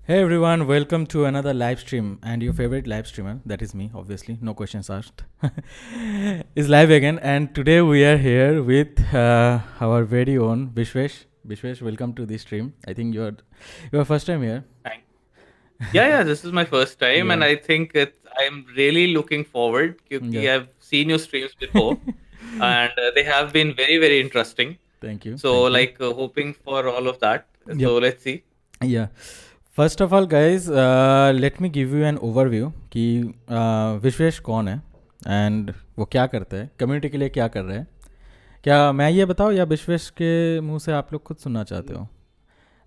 Hey everyone, welcome to another live stream, and your favorite live streamer, that is me, obviously, no questions asked, is live again. And today we are here with our very own Vishvesh. Vishvesh, welcome to this stream. I think you're first time here. Thank- Yeah, this is my first time, and Yeah. I think I'm really looking forward because Yeah. I've seen your streams before, and they have been very, very interesting. Thank you. So, Thank you. hoping for all of that. Yep. So, let's see. Yeah. First of all, guys, let me give you an overview कि विश्वेश कौन है and वो क्या करता है, community के लिए क्या कर रहे हैं. क्या मैं ये बताऊँ या विश्वेश के मुंह से आप लोग खुद सुनना चाहते हो?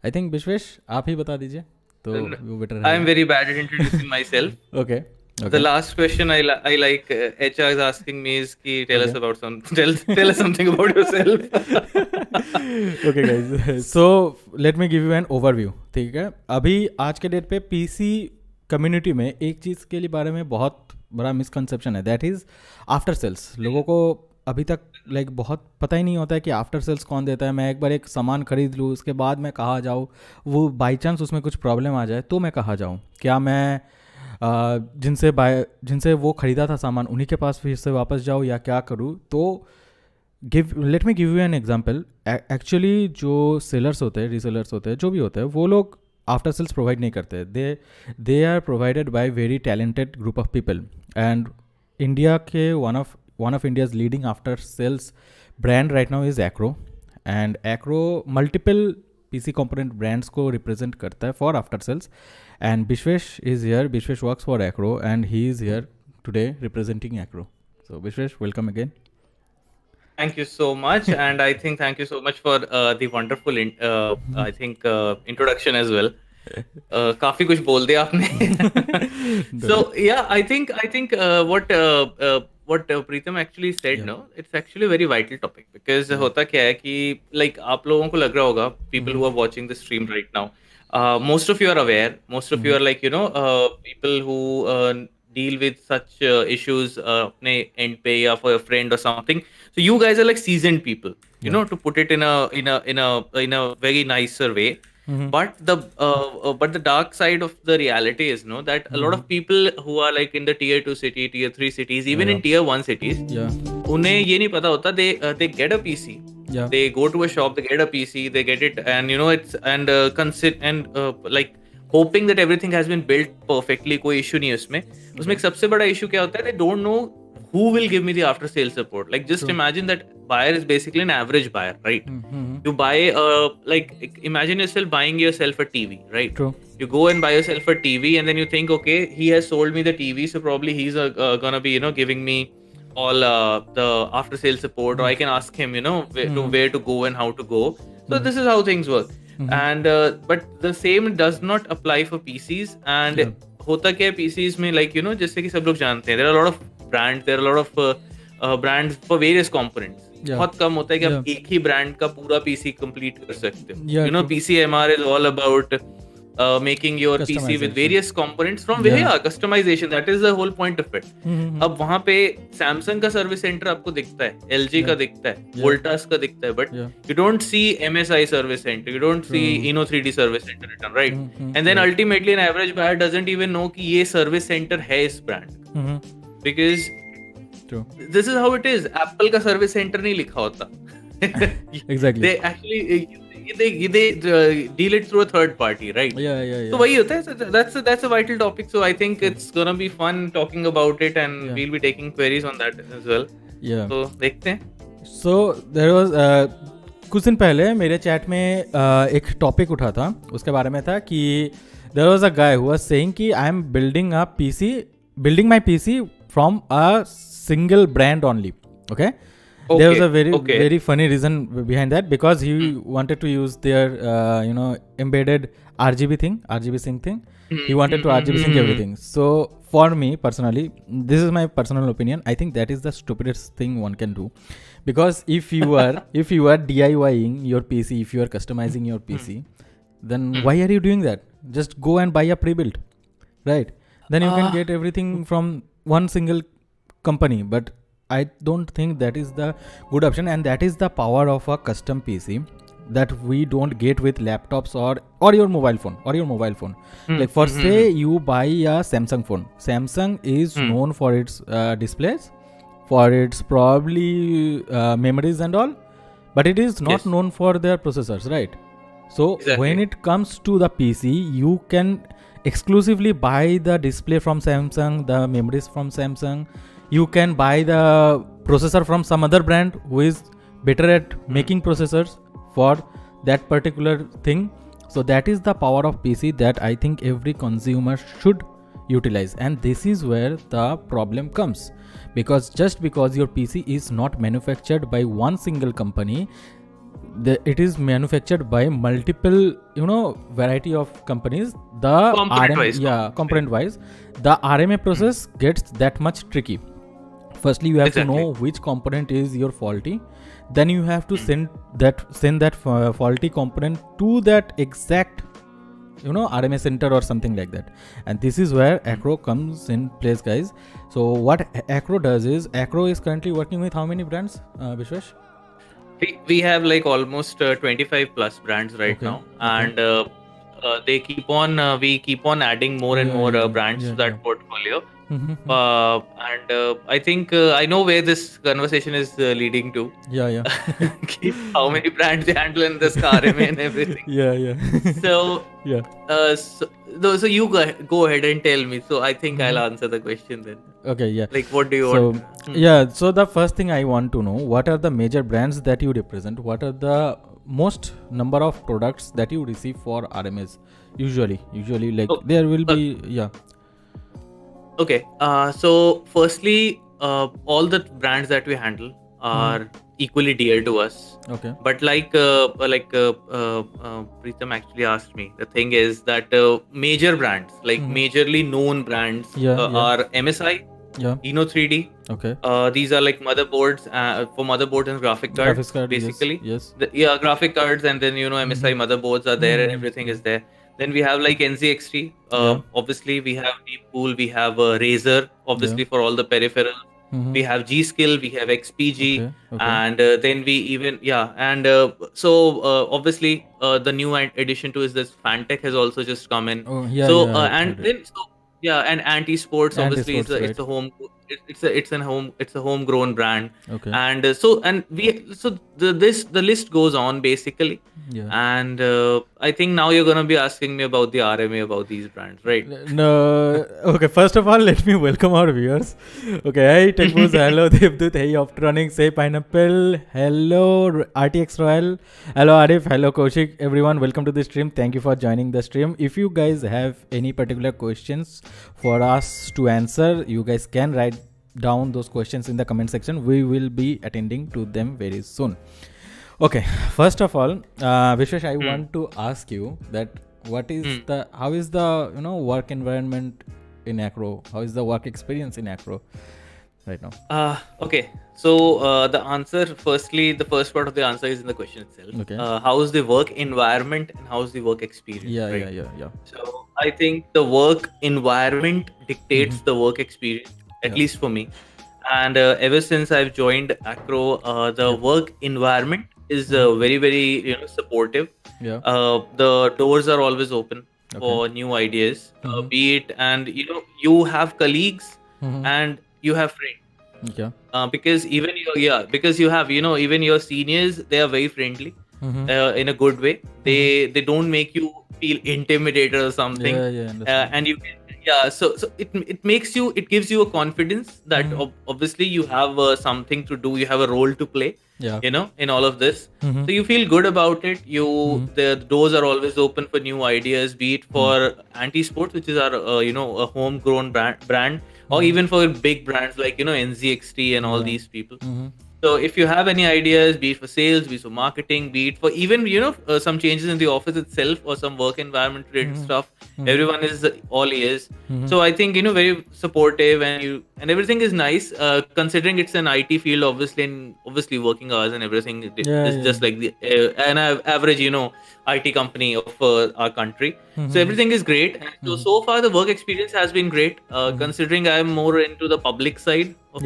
आई थिंक विश्वेश आप ही बता दीजिए तो Then वो बेटर I'm रहेगा. very bad at introducing myself. Okay The okay last question I like HR is asking me is ki, tell us Okay. about tell us something about yourself. Okay guys, so let me give you an overview. ठीक है, अभी आज के date पे PC community में एक चीज़ के लिए बारे में बहुत बड़ा मिसकंसेप्शन है, दैट इज़ आफ्टर सेल्स. लोगों को अभी तक बहुत पता ही नहीं होता है कि आफ्टर सेल्स कौन देता है. मैं एक बार एक सामान खरीद लूँ, उसके बाद मैं कहाँ जाऊँ, वो बाई चांस उसमें कुछ प्रॉब्लम आ जाए तो मैं कहाँ जाऊँ. क्या मैं जिनसे वो ख़रीदा था सामान उन्हीं के पास फिर से वापस जाऊँ या क्या करूँ? तो let me give you an example. Actually जो सेलर्स होते हैं, रीसेलर्स होते हैं, जो भी होते हैं, वो लोग आफ्टर सेल्स प्रोवाइड नहीं करते. They are provided by very talented group of people. And India के one of India's leading after sales brand right now is Acro. And Acro multiple PC component brands को represent करता है for after sales. And Vishwesh is here. Vishwesh works for Acro and he is here today representing Acro. So Vishwesh, welcome again. Thank you so much, and I think thank you so much for the wonderful, introduction as well. काफी कुछ बोल दिया आपने. So yeah, I think what Preetham actually said, Yeah. no, it's actually a very vital topic because होता क्या है कि like आप लोगों को लग रहा होगा, people who are watching the stream right now, most of you are aware, most of you are like people who deal with such issues अपने end पे या for a friend or something. So you guys are like seasoned people, to put it in a very nicer way. But the dark side of the reality is that a lot of people who are like in the tier 2 city, tier 3 cities, even in tier 1 cities, Yeah. उन्हें ये नहीं पता होता. They get a PC. Yeah. They go to a shop, they get a PC, they get it, and it's like hoping that everything has been built perfectly. कोई issue नहीं है उसमें एक सबसे बड़ा issue क्या होता है? They don't know who will give me the after sales support. Like just imagine that buyer is basically an average buyer, right? You buy imagine yourself buying yourself a TV, right? True. You go and buy yourself a TV, and then you think, okay, he has sold me the TV, so probably he's gonna be giving me all the after sales support, or I can ask him where to go and how to go. So this is how things work. And but the same does not apply for PCs. And होता क्या है PCs में, like जैसे कि सब लोग जानते हैं, there are a lot of brands, there are a lot of brands for various components. बहुत कम होता है कि आप एक ही ब्रांड का पूरा PC complete कर सकते हो. PCMR is all about making your PC with various components from customization. That is the whole point of it. अब वहाँ पे Samsung का सर्विस सेंटर आपको दिखता है, LG का दिखता है, Voltas का दिखता है, but you don't see MSI service center, you don't see Inno3D service center written, right? And then ultimately an average buyer doesn't even know कि ये service center है इस brand, because this is how it is. Apple का service center नहीं लिखा होता. Exactly. They actually they deal it through a third party, right? Yeah. So वही होता है. So that's a vital topic. So I think it's gonna be fun talking about it, and we'll be taking queries on that as well. Yeah. So देखते हैं. So there was कुछ दिन पहले मेरे chat में एक टॉपिक उठा था, उसके बारे में था कि there was a guy who was saying कि I am building my PC from a single brand only. Okay. There was a very funny reason behind that, because he wanted to use their embedded RGB sync thing. He wanted to RGB sync everything. So for me personally, this is my personal opinion, I think that is the stupidest thing one can do. Because if you are DIYing your PC, if you are customizing your PC, then why are you doing that? Just go and buy a pre-built, right? Then you can get everything from one single company. But I don't think that is the good option, and that is the power of a custom PC. that we don't get with laptops or your mobile phone. Like for say you buy a Samsung phone. Samsung is known for its displays, for its probably memories and all, but it is not known for their processors, right? So when it comes to the PC, you can exclusively buy the display from Samsung, the memories from Samsung. You can buy the processor from some other brand who is better at making processors for that particular thing. So that is the power of PC that I think every consumer should utilize, and this is where the problem comes, because just because your PC is not manufactured by one single company, it is manufactured by multiple variety of companies. The component wise, the RMA process gets that much tricky. Firstly, you have to know which component is your faulty. Then you have to send that faulty component to that exact RMA center or something like that. And this is where Acro comes in place, guys. So what Acro does is, Acro is currently working with how many brands, Vishwesh? We have like almost 25 plus brands right now, and they keep on we keep on adding more and more brands to that portfolio. And I think I know where this conversation is leading to. How many brands they handle in this RMA and everything. So so you go ahead and tell me. So I think I'll answer the question then. Like, what do you want? So the first thing I want to know, what are the major brands that you represent? What are the most number of products that you receive for RMAs? Usually like there will be Okay, so firstly, all the brands that we handle are equally dear to us. But like Preetham actually asked me, the thing is that major brands, like majorly known brands, are MSI, Eno 3D. These are like motherboards for motherboards and graphic cards, basically. Graphic cards, and then MSI motherboards are there, and everything is there. Then we have like NZXT. Obviously, we have Deepcool. We have Razer, obviously, for all the peripherals. We have G-Skill. We have XPG. And then we even, so obviously, the new addition to is this Fantech has also just come in. And Anti-Sports, obviously, it's a home. It's a homegrown brand. And the list goes on basically. And I think now you're gonna be asking me about the RMA, about these brands, right? No. Okay, first of all, let me welcome our viewers. Okay, hey TechBoost, hello Devdut, hey Optronics, hey Pineapple, hello RTX Royal, hello Arif, hello Kaushik, everyone, welcome to the stream. Thank you for joining the stream. If you guys have any particular questions for us to answer, you guys can write down those questions in the comment section. We will be attending to them very soon. Okay, first of all, Vishwesh, I want to ask you that how is the work environment in Acro? How is the work experience in Acro right now? Okay, so the answer, firstly, the first part of the answer is in the question itself. How is the work environment and how is the work experience? Yeah. So I think the work environment dictates the work experience, at least for me. And ever since I've joined Acro, the work environment is very, very supportive. The doors are always open for new ideas, be it, and you have colleagues and you have friends. Because even because you have even your seniors, they are very friendly in a good way. They don't make you feel intimidated or something. And you can so it gives you a confidence that obviously you have something to do, you have a role to play in all of this. So you feel good about it. The doors are always open for new ideas, be it for Anti-Sports, which is our a homegrown brand, or even for big brands like NZXT and all these people. So if you have any ideas, be it for sales, be it for marketing, be it for even some changes in the office itself or some work environment related stuff, everyone is all ears. So I think very supportive, and everything is nice, considering it's an IT field, obviously working hours and everything is just like the an average IT company of our country. So everything is great. And so far the work experience has been great, considering I am more into the public side of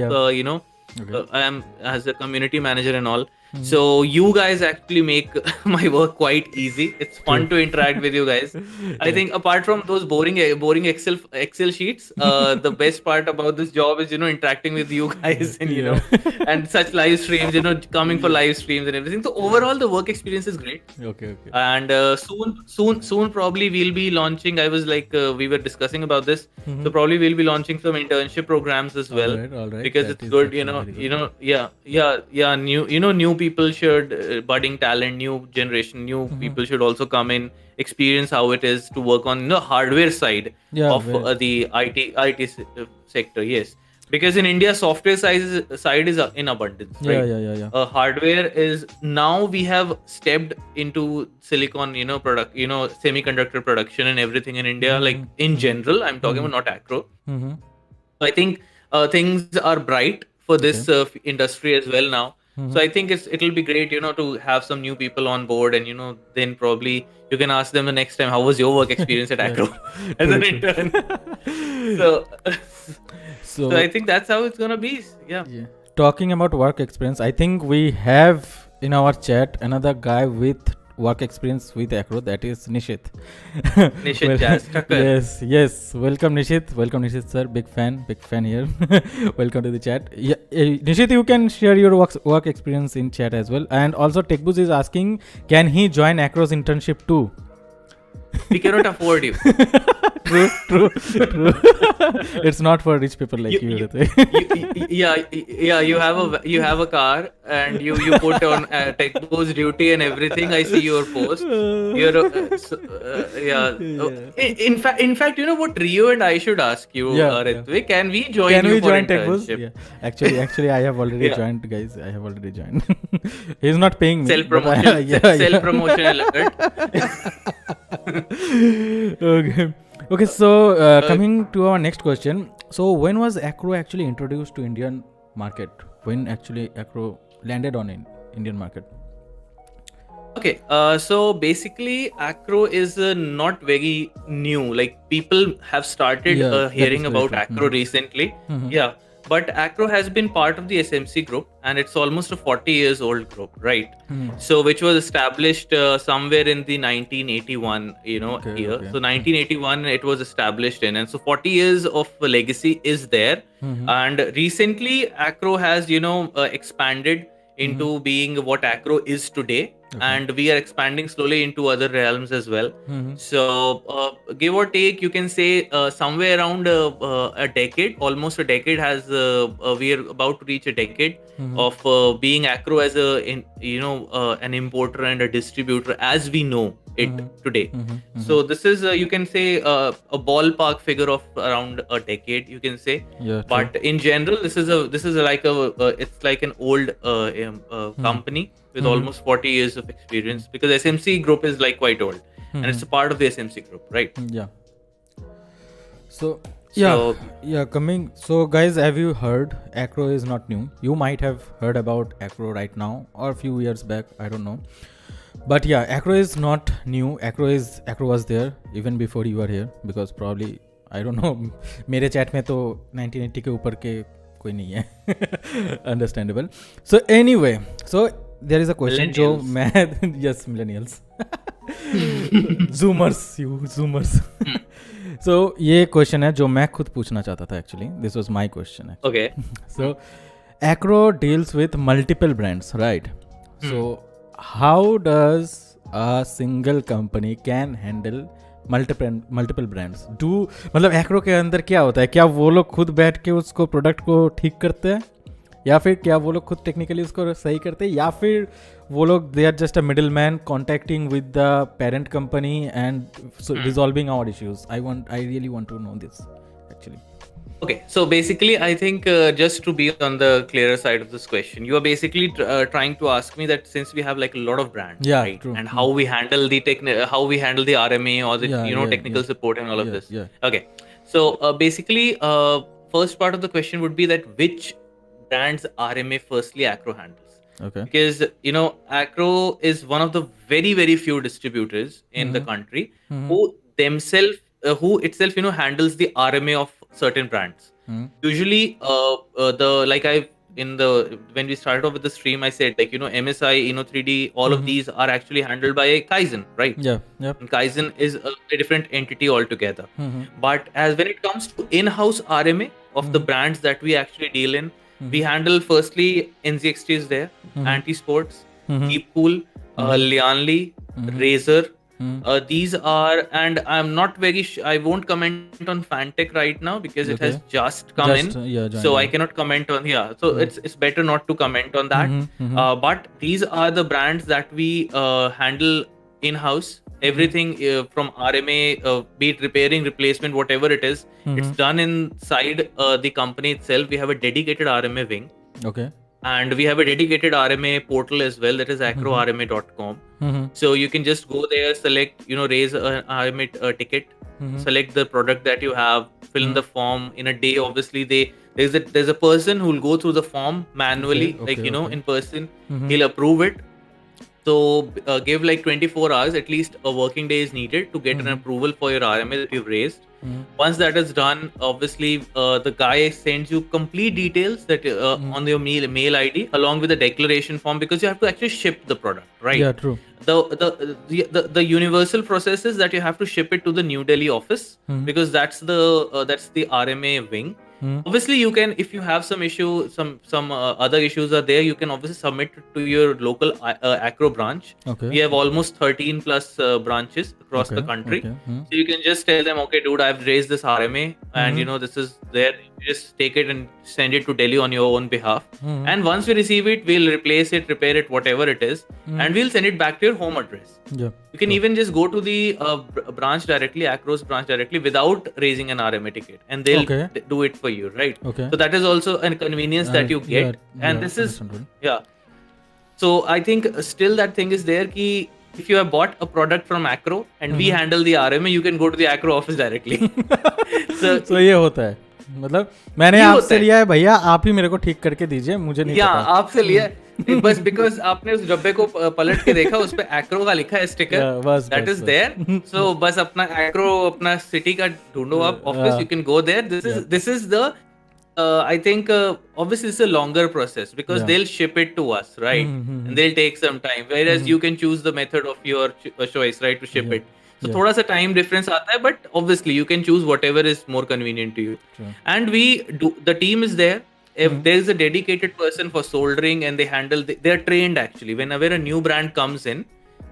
I am as a community manager and all. So you guys actually make my work quite easy. It's fun to interact with you guys. I think apart from those boring Excel sheets, the best part about this job is interacting with you guys and Yeah. and such live streams, coming for live streams and everything. So overall, the work experience is great. Okay. And soon probably we'll be launching. I was like we were discussing about this, so probably we'll be launching some internship programs as well. All right. Because That it's is good, actually very good. new people should budding talent, new generation, new people should also come in, experience how it is to work on hardware side of the IT sector. Yes, because in India software side is in abundance, right? Yeah. Hardware is, now we have stepped into silicon product, semiconductor production and everything in India, like in general. I'm talking about not Acro. I think things are bright for this industry as well now. So I think it'll be great, to have some new people on board, and then probably you can ask them the next time, how was your work experience at Acro as an intern? So I think that's how it's gonna be. Yeah. Talking about work experience, I think we have in our chat another guy with work experience with Acro, that is Nishit. Nishit Jazz Tucker. Yes. Welcome Nishit sir. Big fan here. Welcome to the chat. Yeah, Nishit, you can share your work experience in chat as well. And also Techbooz is asking, can he join Acro's internship too? We cannot afford you. True. It's not for rich people like you. You have a car and you put on Techbooz duty and everything. I see your post. In fact, what Rio and I should ask you, Ritvik, can we join Techbooz? Yeah. Actually, I have already joined, guys. I have already joined. He's not paying me. Self-promotion alert. Okay, so coming to our next question. So when was Acro actually introduced to Indian market? When actually Acro landed on Indian market? Okay, so basically Acro is not very new. Like, people have started hearing about Acro recently. Yeah. But Acro has been part of the SMC group, and it's almost a 40 years old group, right? So which was established somewhere in the 1981, year. So 1981 it was established in, and so 40 years of legacy is there. And recently Acro has expanded into being what Acro is today. And we are expanding slowly into other realms as well. So give or take, you can say somewhere around a decade, almost a decade has we are about to reach a decade of being Acro as an importer and a distributor as we know it today. So this is you can say a ballpark figure of around a decade, you can say. But in general, this is like it's like an old company with almost 40 years of experience, because SMC group is like quite old, and it's a part of the SMC group, right? So guys, have you heard, Acro is not new. You might have heard about Acro right now or a few years back, I don't know. But yeah, Acro is not new. Acro was there even before you were here, because probably, I don't know, मेरे chat में तो 1980 के ऊपर के कोई नहीं है. Understandable. So anyway, so there is a question जो मैं yes, millennials. Zoomers. So ये question है जो मैं खुद पूछना चाहता था actually. This was my question actually. Okay. So Acro deals with multiple brands, right? So how does a single company can handle multiple brands? मतलब Acro के अंदर क्या होता है? क्या वो लोग खुद बैठ के उसको प्रोडक्ट को ठीक करते हैं, या फिर क्या वो लोग खुद टेक्निकली उसको सही करते हैं, या फिर वो लोग they are just a middle man contacting with the parent company and resolving our issues? I really want to know this actually. Okay, so basically, I think just to be on the clearer side of this question, you are basically trying to ask me that since we have like a lot of brands, right? True. And how we handle the RMA or the technical support and all of this. Okay, so basically, first part of the question would be that which brands RMA firstly Acro handles. Okay. Because Acro is one of the very, very few distributors in the country who itself handles the RMA of certain brands. Usually when we started off with the stream, I said, like, MSI, 3D, all of these are actually handled by Kaizen, right? Yeah. Yep. And Kaizen is a different entity altogether. Mm-hmm. But as when it comes to in-house RMA of the brands that we actually deal in, we handle firstly NZXT is there, Anti-Sports, Keep Cool, Lianli, Razer. These are, and I'm not very I won't comment on Fantech right now because it has just come in, so I cannot comment on. So it's better not to comment on that. But these are the brands that we handle in-house. Everything from RMA, be it repairing, replacement, whatever it is, it's done inside the company itself. We have a dedicated RMA wing. Okay. And we have a dedicated RMA portal as well, that is acrorma.com. So you can just go there, select, raise an RMA ticket, select the product that you have, fill in the form in a day. Obviously, there's a person who will go through the form manually, in person. He'll approve it. So give like 24 hours, at least a working day is needed to get an approval for your RMA that you've raised. Once that is done, obviously the guy sends you complete details that on your mail ID along with the declaration form, because you have to actually ship the product, right? Yeah, true. The universal process is that you have to ship it to the New Delhi office, because that's the RMA wing. Obviously, you can, if you have some issue, some other issues are there, you can obviously submit it to your local Acro branch. Okay. We have almost 13 plus branches across the country. So you can just tell them, okay, dude, I've raised this RMA and this is there. You just take it and send it to Delhi on your own behalf. And once we receive it, we'll replace it, repair it, whatever it is, and we'll send it back to your home address. Yeah. You can even just go to the branch directly, Acro's branch directly, without raising an RMA ticket, and they'll do it for you, right? Okay. So that is also a convenience that you get, and this is So I think still that thing is there. Ki if you have bought a product from Acro and we handle the RMA, you can go to the Acro office directly. So ये होता है, मतलब मैंने आपसे लिया है भैया, आप ही मेरे को ठीक करके दीजिए, मुझे नहीं पता। आपसे लिया है बस बिकॉज आपने उस डब्बे को पलट के देखा, उस पे Acro का लिखा है sticker, that is there. So बस अपना Acro, अपना सिटी का ढूंढो आप office, you can go there. This is the I think obviously it's a longer process because they'll ship it to us, right? And they'll take some time, whereas you can choose the method of your choice, right, to ship it. So thoda sa time difference aata hai, but obviously you can choose whatever is more convenient to you. And the team is there. If there is a dedicated person for soldering, and they're trained actually. Whenever a new brand comes in,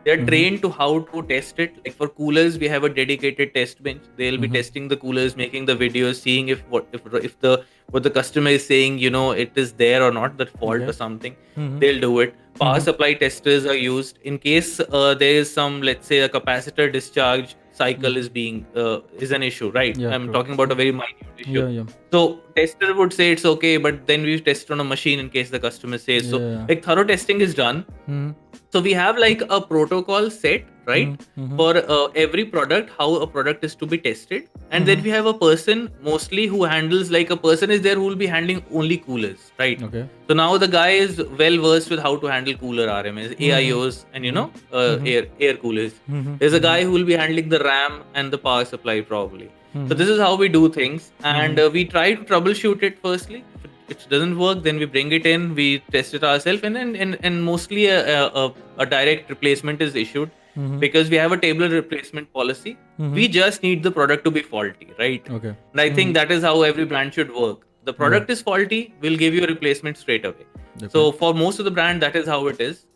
they're trained to how to test it. Like for coolers, we have a dedicated test bench. They'll be testing the coolers, making the videos, seeing if what the customer is saying, it is there or not, that fault or something. They'll do it. Power supply testers are used in case there is some, let's say, a capacitor discharge cycle is an issue, right? I'm talking about a very minute issue. So tester would say it's okay, but then we test on a machine in case the customer says so. Like thorough testing is done. So we have like a protocol set, right, for every product, how a product is to be tested. And then we have a person mostly who handles, like a person is there who will be handling only coolers, right? Okay. So now the guy is well versed with how to handle cooler RMAs, AIOs, and air coolers. There's a guy who will be handling the RAM and the power supply probably. So this is how we do things, and we try to troubleshoot it firstly. If it doesn't work, then we bring it in, we test it ourselves, and then and mostly a direct replacement is issued. Because we have a tabular replacement policy. We just need the product to be faulty, right? Okay. And I think that is how every brand should work. The product is faulty, we'll give you a replacement straight away. Okay. So for most of the brand, that is how it is.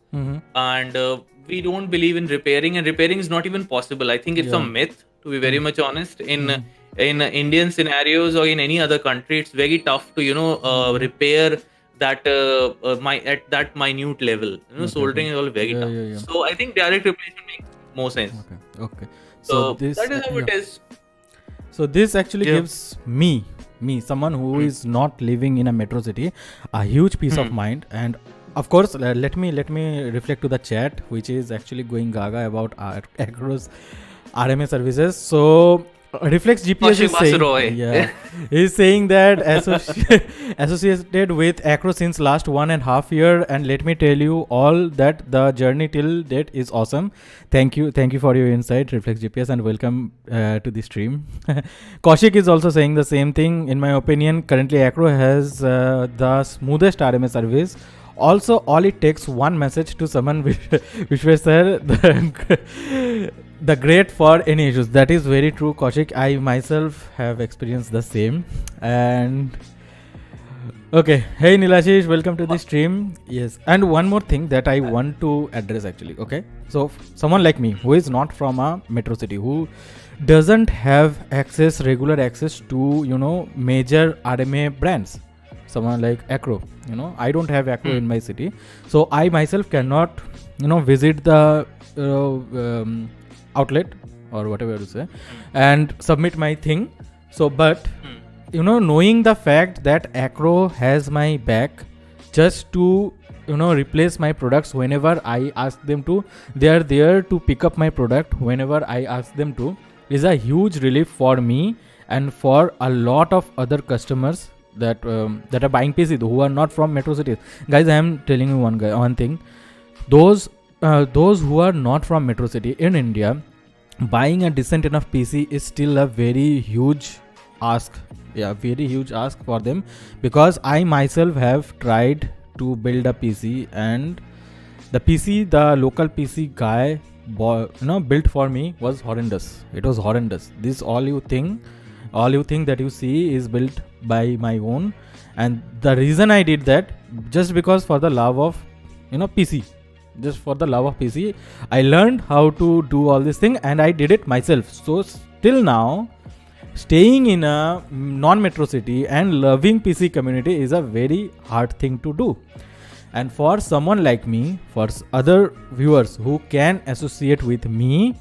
And we don't believe in repairing, and repairing is not even possible. I think it's a myth, to be very much honest. In Indian scenarios or in any other country, it's very tough to repair that at that minute level. Soldering is all very tough. So I think direct replacement makes more sense. Okay. So that is how it is. So this actually gives me, someone who is not living in a metro city, a huge peace of mind. And of course, let me reflect to the chat, which is actually going gaga about Acro's RMA services. So Reflex GPS is saying, he's saying that associated with Acro since last 1.5 year, and let me tell you all that the journey till date is awesome. Thank you for your insight, Reflex GPS, and welcome to the stream. Kaushik is also saying the same thing. In my opinion, currently Acro has the smoothest RMA service. Also, all it takes one message to someone, Vishvesh sir, the great for any issues. That is very true, Kaushik. I myself have experienced the same. And okay, hey Nilashish, welcome to the stream. Yes, and one more thing that I want to address actually. Okay, so someone like me who is not from a metro city, who doesn't have regular access to major RMA brands. Someone like Acro, I don't have Acro in my city, so I myself cannot visit the outlet or whatever to say and submit my thing. So but knowing the fact that Acro has my back just to replace my products whenever I ask them to, they are there to pick up my product whenever I ask them to, is a huge relief for me and for a lot of other customers that are buying PC who are not from metro cities. Guys, I am telling you one thing. Those who are not from metro city in India, buying a decent enough PC is still a very huge ask. Yeah, very huge ask for them, because I myself have tried to build a PC, and the local PC guy built for me was horrendous. It was horrendous. This all you think that you see is built by my own, and the reason I did that, just because for the love of PC, just for the love of PC, I learned how to do all this thing and I did it myself. So till now, staying in a non-metro city and loving PC community is a very hard thing to do. And for someone like me, for other viewers who can associate with me,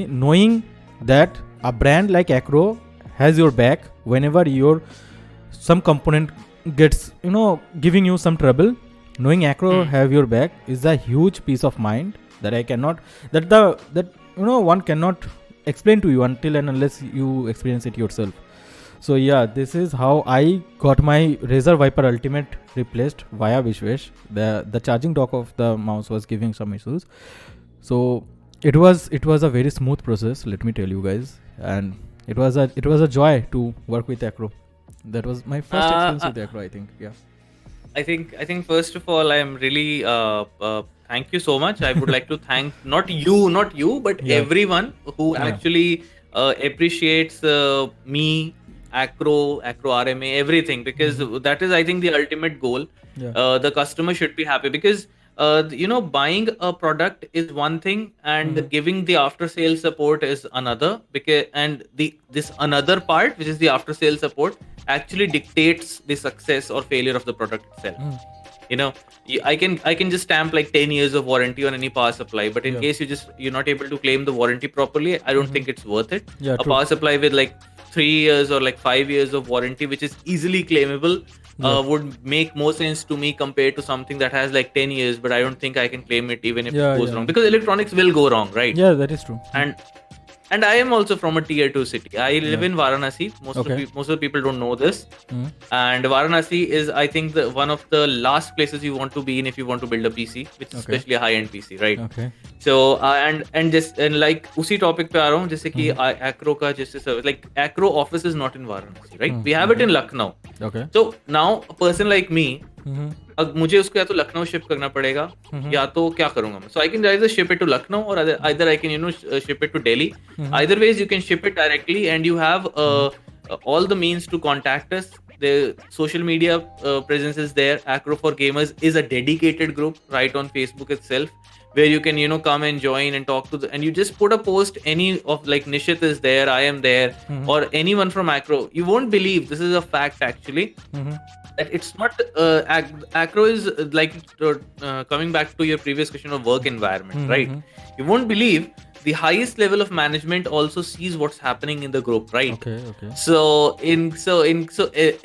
knowing that a brand like Acro has your back whenever some component gets giving you some trouble, knowing Acro have your back is a huge peace of mind that one cannot explain to you until and unless you experience it yourself. So yeah, this is how I got my Razer Viper Ultimate replaced via Vishvesh. The charging dock of the mouse was giving some issues, so it was a very smooth process, let me tell you guys, and it was a joy to work with Acro. That was my first experience with Acro, I think. Yeah, I think first of all, I am really thank you so much. I would like to thank not you, but everyone who actually appreciates me, Acro RMA, everything, because that is, I think, the ultimate goal. The customer should be happy, because buying a product is one thing and giving the after sales support is another, and this another part, which is the after sales support, actually dictates the success or failure of the product itself. I can just stamp like 10 years of warranty on any power supply, but in case you're not able to claim the warranty properly, I don't think it's worth it. A power supply with like 3 years or like 5 years of warranty, which is easily claimable, would make more sense to me compared to something that has like 10 years, but I don't think I can claim it even if it goes wrong, because electronics will go wrong, right? Yeah, that is true. And I am also from a tier 2 city. I live in Varanasi. Most of the people don't know this. And Varanasi is, I think, one of the last places you want to be in if you want to build a PC, which is especially a high-end PC, right? Okay. So and like उसी topic पे आ रहा हूँ, जैसे कि Acro का जैसे service, like Acro office is not in Varanasi, right? We have it in Lucknow. Okay. So now a person like me, अब मुझे उसको या तो लखनऊ शिप करना पड़ेगा, या तो क्या करूंगा मैं? So I can either ship it to Lucknow, or either I can ship it to Delhi. Either ways you can ship it directly, and you have all the means to contact us. The social media presence is there. Acro for Gamers is a dedicated group right on Facebook itself, where you can come and join and talk to and you just put a post. Any of like Nishit is there, I am there, or anyone from Acro. You won't believe, this is a fact actually. That it's not Acro is like coming back to your previous question of work environment, right? You won't believe, the highest level of management also sees what's happening in the group, right? Okay. So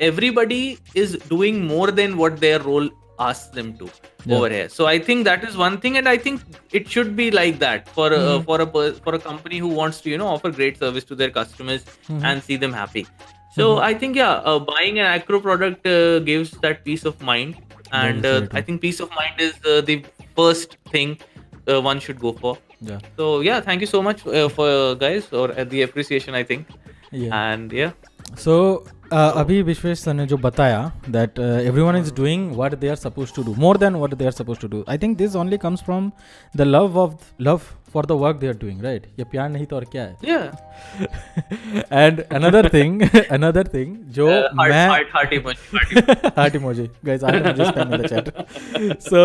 everybody is doing more than what their role ask them to over here. So I think that is one thing, and I think it should be like that for a company who wants to offer great service to their customers and see them happy. So I think buying an Acro product gives that peace of mind, and I think peace of mind is the first thing one should go for. Yeah. So yeah, thank you so much for guys, or the appreciation, I think. And yeah. So अभी Vishwesh sir ने जो बताया that everyone is doing what they are supposed to do, more than what they are supposed to do. I think this only comes from the love for the work they are doing, right? ये प्यार नहीं तो और क्या है? Yeah. And another thing जो मैं heart emoji guys, heart emoji spam in the chat. So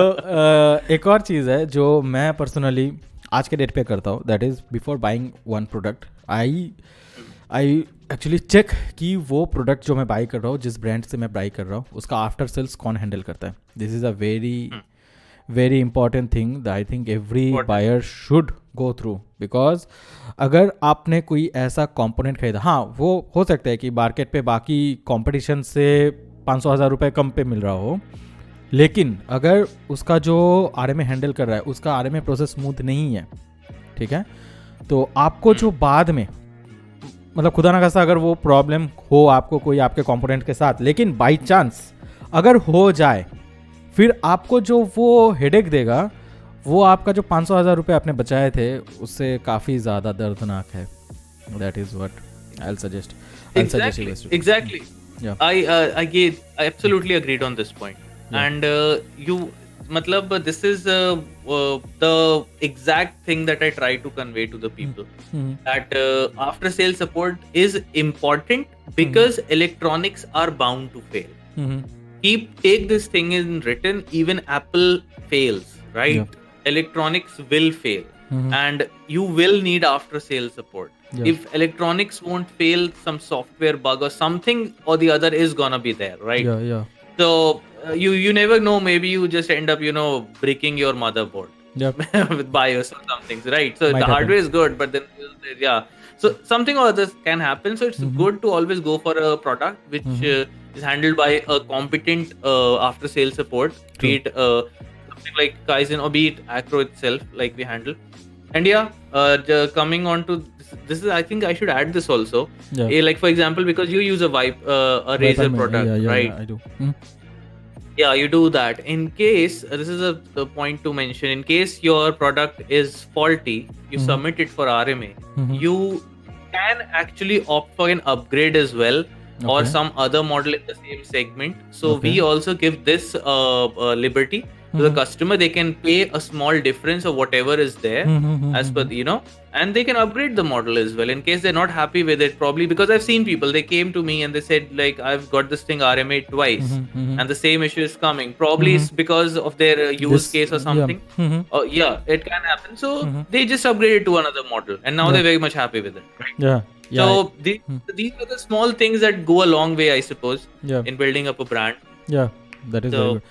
एक और चीज़ है जो मैं personally आज के डेट पे करता हूँ, that is before buying one product, I actually check कि वो प्रोडक्ट जो मैं बाई कर रहा हूँ, जिस ब्रांड से मैं बाई कर रहा हूँ, उसका आफ्टर सेल्स कौन हैंडल करता है. This is a very important thing that I think every buyer should go through. Because अगर आपने कोई ऐसा कंपोनेंट खरीदा, हाँ वो हो सकता है कि मार्केट पे बाकी कंपटीशन से 500,000 रुपये कम पे मिल रहा हो, लेकिन अगर उसका जो RMA हैंडल कर रहा है उसका RMA प्रोसेस स्मूथ नहीं है, ठीक है, तो आपको जो बाद में मतलब खुदा ना खास्ता अगर वो प्रॉब्लम हो आपको कोई आपके कंपोनेंट के साथ, लेकिन बाई चांस अगर हो जाए, फिर आपको जो वो हेडेक देगा वो आपका जो 500,000 रुपये आपने बचाए थे उससे काफ़ी ज़्यादा दर्दनाक है. That is what I suggest. Exactly. Yeah. I absolutely agreed on this point. Yeah. And matlab this is the exact thing that I try to convey to the people, that after sales support is important because electronics are bound to fail. Take this thing in written, even Apple fails, right? Yeah. Electronics will fail, and you will need after sales support. Yeah. If electronics won't fail, some software bug or something or the other is gonna be there, right? Yeah. So you never know, maybe you just end up breaking your motherboard. Yep. With BIOS or something, right? So Might the hardware happen. is good, but then so something or other can happen. So it's good to always go for a product which is handled by a competent after sales support, be it something like Kaizen or be it Acro itself, like we handle. And coming on to this is, I think I should add this also. Yeah. Like for example, because you use a Razer product, right? Yeah, I do. Yeah, you do that. In case, this is a point to mention, in case your product is faulty, you submit it for RMA. You can actually opt for an upgrade as well, or some other model in the same segment. So we also give this liberty to the customer. They can pay a small difference of whatever is there as per and they can upgrade the model as well in case they're not happy with it, probably because I've seen people, they came to me and they said like, I've got this thing RMA twice and the same issue is coming, probably it's because of their use case or something. It can happen. So they just upgraded to another model and now they're very much happy with it, right? So these are the small things that go a long way, I suppose, in building up a brand. That is very good.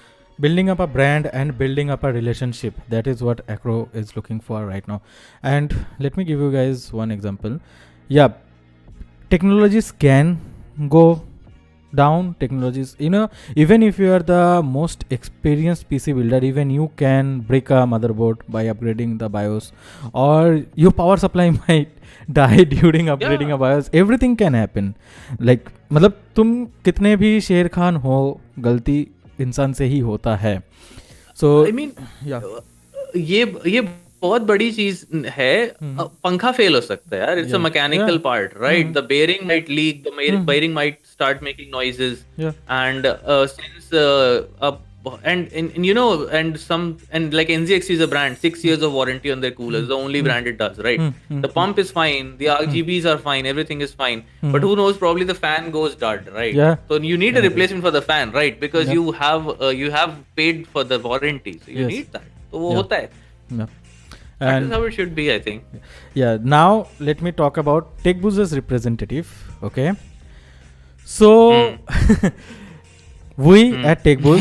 Building up a brand and building up a relationship, that is what Acro is looking for right now. And let me give you guys one example. Technologies can go down. Technologies, even if you are the most experienced PC builder, even you can break a motherboard by upgrading the BIOS, or your power supply might die during upgrading a BIOS. Everything can happen. Like मतलब तुम कितने भी शेर खान हो, गलती इंसान से ही होता है. So I mean, ये बहुत बड़ी चीज है. पंखा फेल हो सकता है यार. It's a mechanical part, right? The bearing might leak, the bearing might start making noises, and since and like NZXT is a brand, 6 years of warranty on their coolers, the only brand it does, right? The pump is fine, the RGBs are fine, everything is fine, but who knows, probably the fan goes dud, right? So you need a replacement for the fan, right? Because you have paid for the warranty, so you need that. So वो होता है. That is how it should be, I think. Now let me talk about TechBooz's representative. Okay, so we at TechBooz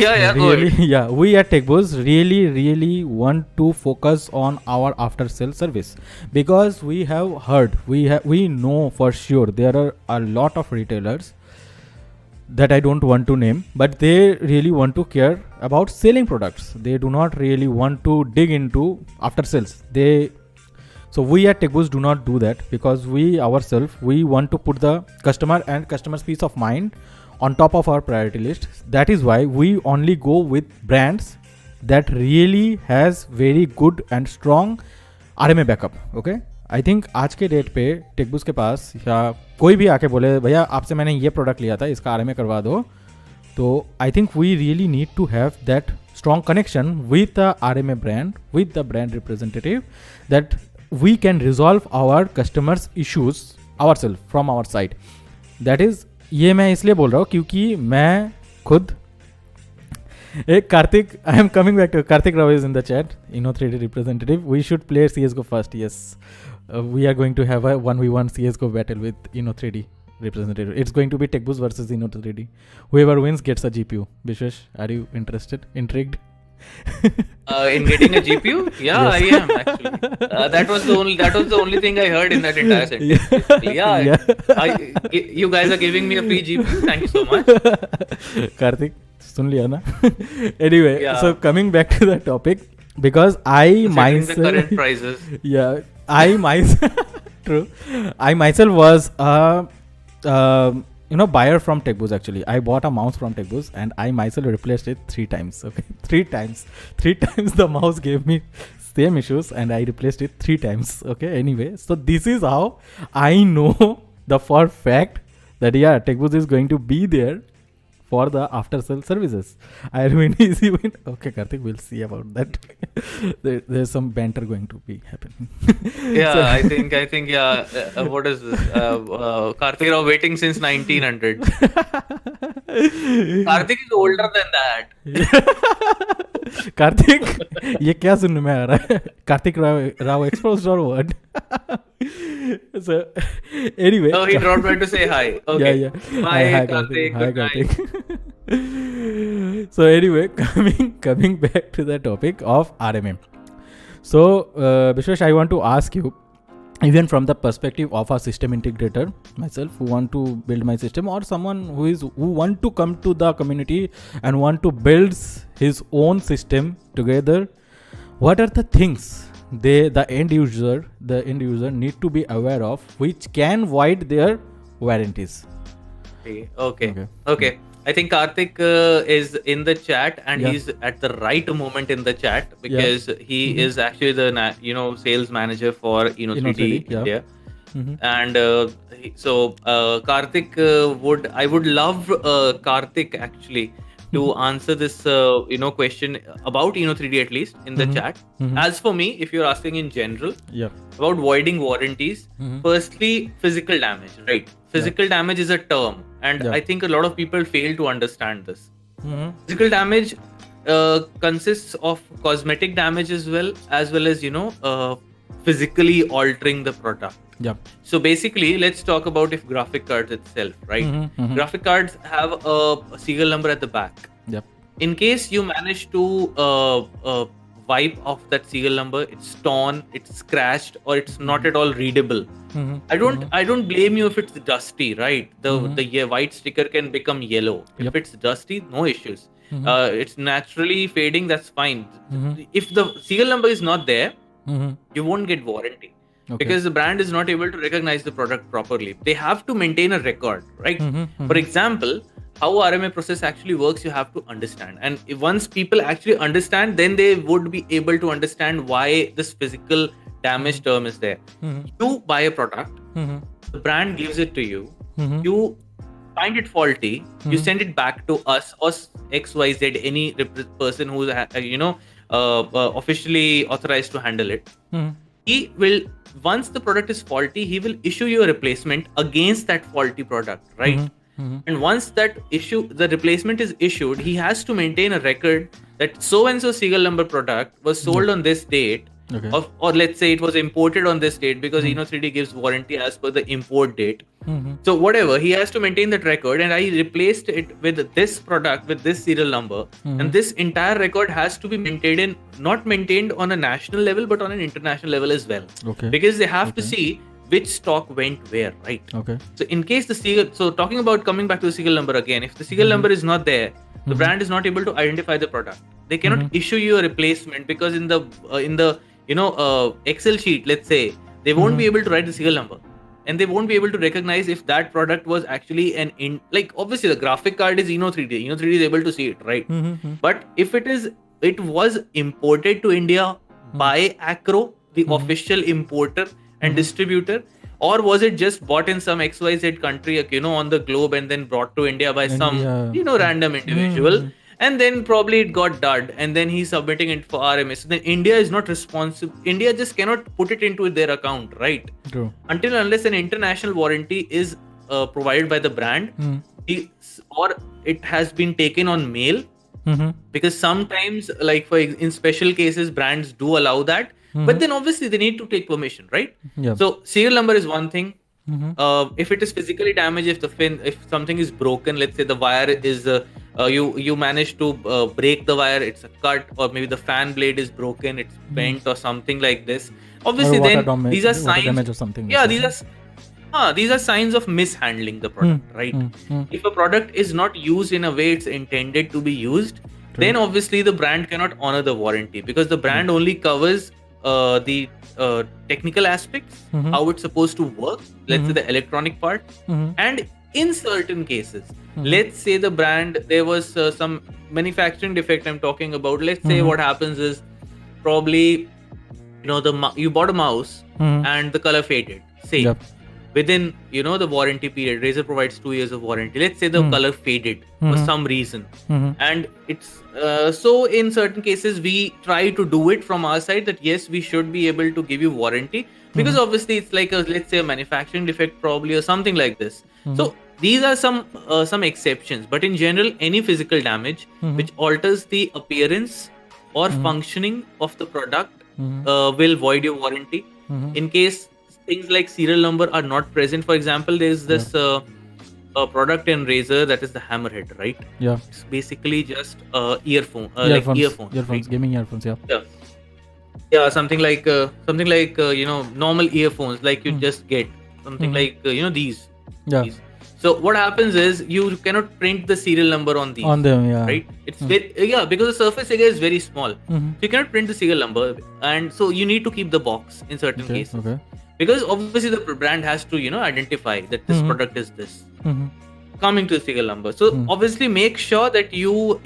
really want to focus on our after sales service, because we have heard, we know for sure there are a lot of retailers that I don't want to name, but they really want to care about selling products. They do not really want to dig into after sales. So we at TechBoost do not do that, because we ourselves, we want to put the customer and customer's peace of mind on top of our priority list. That is why we only go with brands that really has very good and strong RMA backup. Okay, I think आज के date पे TechBoost के पास या कोई भी आके बोले भैया आपसे मैंने ये प्रोडक्ट लिया था, इसका RMA करवा दो, तो I think we really need to have that strong connection with the RMA brand, with the brand representative, that we can resolve our customers issues ourselves from our side. That is, ये मैं इसलिए बोल रहा हूँ क्योंकि मैं खुद एक Karthik, I am coming back to Karthik Rao is in the chat, Inno3D representative. We should play CSGO first. Yes, we are going to have a 1v1 CSGO battle with Inno3D representative. It's going to be TechBoost versus Inno3D. Whoever wins gets a GPU. Vishvesh, are you interested? Intrigued? In getting a GPU? Yeah, yes. I am actually. That was the only thing I heard in that entire sentence. Yeah. You guys are giving me a free GPU. Thank you so much. Karthik, सुन लिया ना? Anyway, so coming back to the topic, because I myself, the current prices. Yeah, I myself true. I myself was a buyer from TechBoost. Actually, I bought a mouse from TechBoost and I myself replaced it 3 times. Okay, 3 times the mouse gave me same issues and I replaced it 3 times. Okay, anyway, so this is how I know the for fact that TechBoost is going to be there for the after sale services. I mean, easy win. Okay, Karthik, we'll see about that. There's some banter going to be happening. Yeah, so, I think what is this? Karthik Rao waiting since 1900. Karthik is older than that. Karthik, ये क्या सुनने में आ रहा है? Karthik Rao exposed or what? So anyway, he dropped by to say hi. Okay. Yeah. Hi Karthik. Hi Karthik. So anyway, coming back to the topic of RMA. So Vishwesh, I want to ask you, even from the perspective of a system integrator, myself, who want to build my system, or someone who want to come to the community and want to build his own system together, what are the things the end user need to be aware of which can void their warranties? Okay. I think Karthik is in the chat and he's at the right moment in the chat, because he is actually the sales manager for Inno3D India. And so Karthik I would love Karthik actually to answer this question about Inno3D, at least in the chat. As for me, if you're asking in general about voiding warranties, firstly, physical damage, right? Physical damage is a term, and I think a lot of people fail to understand this. Physical damage consists of cosmetic damage as well as physically altering the product. So basically, let's talk about graphic cards itself, right? Graphic cards have a serial number at the back. In case you manage to wipe off that serial number, it's torn, it's scratched, or it's not at all readable. I don't blame you if it's dusty, right? The white sticker can become yellow. If it's dusty, no issues. It's naturally fading, that's fine. If the serial number is not there, you won't get warranty. Because the brand is not able to recognize the product properly. They have to maintain a record, right? For example, how RMA process actually works, you have to understand. And once people actually understand, then they would be able to understand why this physical damage term is there. You buy a product, the brand gives it to you, you find it faulty, you send it back to us or XYZ, any person who's officially authorized to handle it. He will, once the product is faulty, he will issue you a replacement against that faulty product, right? And once the replacement is issued, he has to maintain a record that so and so serial number product was sold on this date, or let's say it was imported on this date, because Inno3D gives warranty as per the import date. So whatever, he has to maintain that record, and I replaced it with this product with this serial number, and this entire record has to be not maintained on a national level but on an international level as well, because they have to see which stock went where, right? So in case coming back to the serial number again, if the serial number is not there, the brand is not able to identify the product. They cannot issue you a replacement because in the Excel sheet, let's say, they won't be able to write the serial number, and they won't be able to recognize if that product was actually obviously the graphic card is Eno 3D. Eno 3D is able to see it, right? But if it was imported to India by Acro, the official importer and distributor, or was it just bought in some XYZ country, on the globe, and then brought to India by some random individual, and then probably it got dud, and then he's submitting it for RMA. So then India is not responsible. India just cannot put it into their account, right? True. Until unless an international warranty is provided by the brand, or it has been taken on mail, because sometimes, like in special cases, brands do allow that. But then obviously they need to take permission, right? Yeah. So serial number is one thing. If it is physically damaged, if something is broken, let's say the wire is you manage to break the wire, it's a cut, or maybe the fan blade is broken, it's bent or something like this. Obviously, then these are signs. Or something these are signs of mishandling the product, right? If a product is not used in a way it's intended to be used, then obviously the brand cannot honor the warranty, because the brand only covers the technical aspects, how it's supposed to work, let's say the electronic part, and in certain cases, let's say the brand, there was some manufacturing defect I'm talking about. Let's say what happens is probably you bought a mouse and the color faded, say within the warranty period. Razer provides 2 years of warranty. Let's say the color faded for some reason, and it's so in certain cases we try to do it from our side that yes, we should be able to give you warranty, because obviously it's like let's say a manufacturing defect probably, or something like this. So these are some exceptions, but in general, any physical damage which alters the appearance or functioning of the product will void your warranty. In case things like serial number are not present, for example, there's this product in Razer that is the Hammerhead, right? Yeah. It's basically just earphones, right? Gaming earphones, yeah, something like normal earphones, like you just get something like these. Yeah. These. So what happens is you cannot print the serial number on these. On them, yeah. Right? It's because the surface area is very small. So you cannot print the serial number, and so you need to keep the box in certain cases. Okay. Because obviously the brand has to identify that this product is this. Coming to the serial number. So obviously make sure that you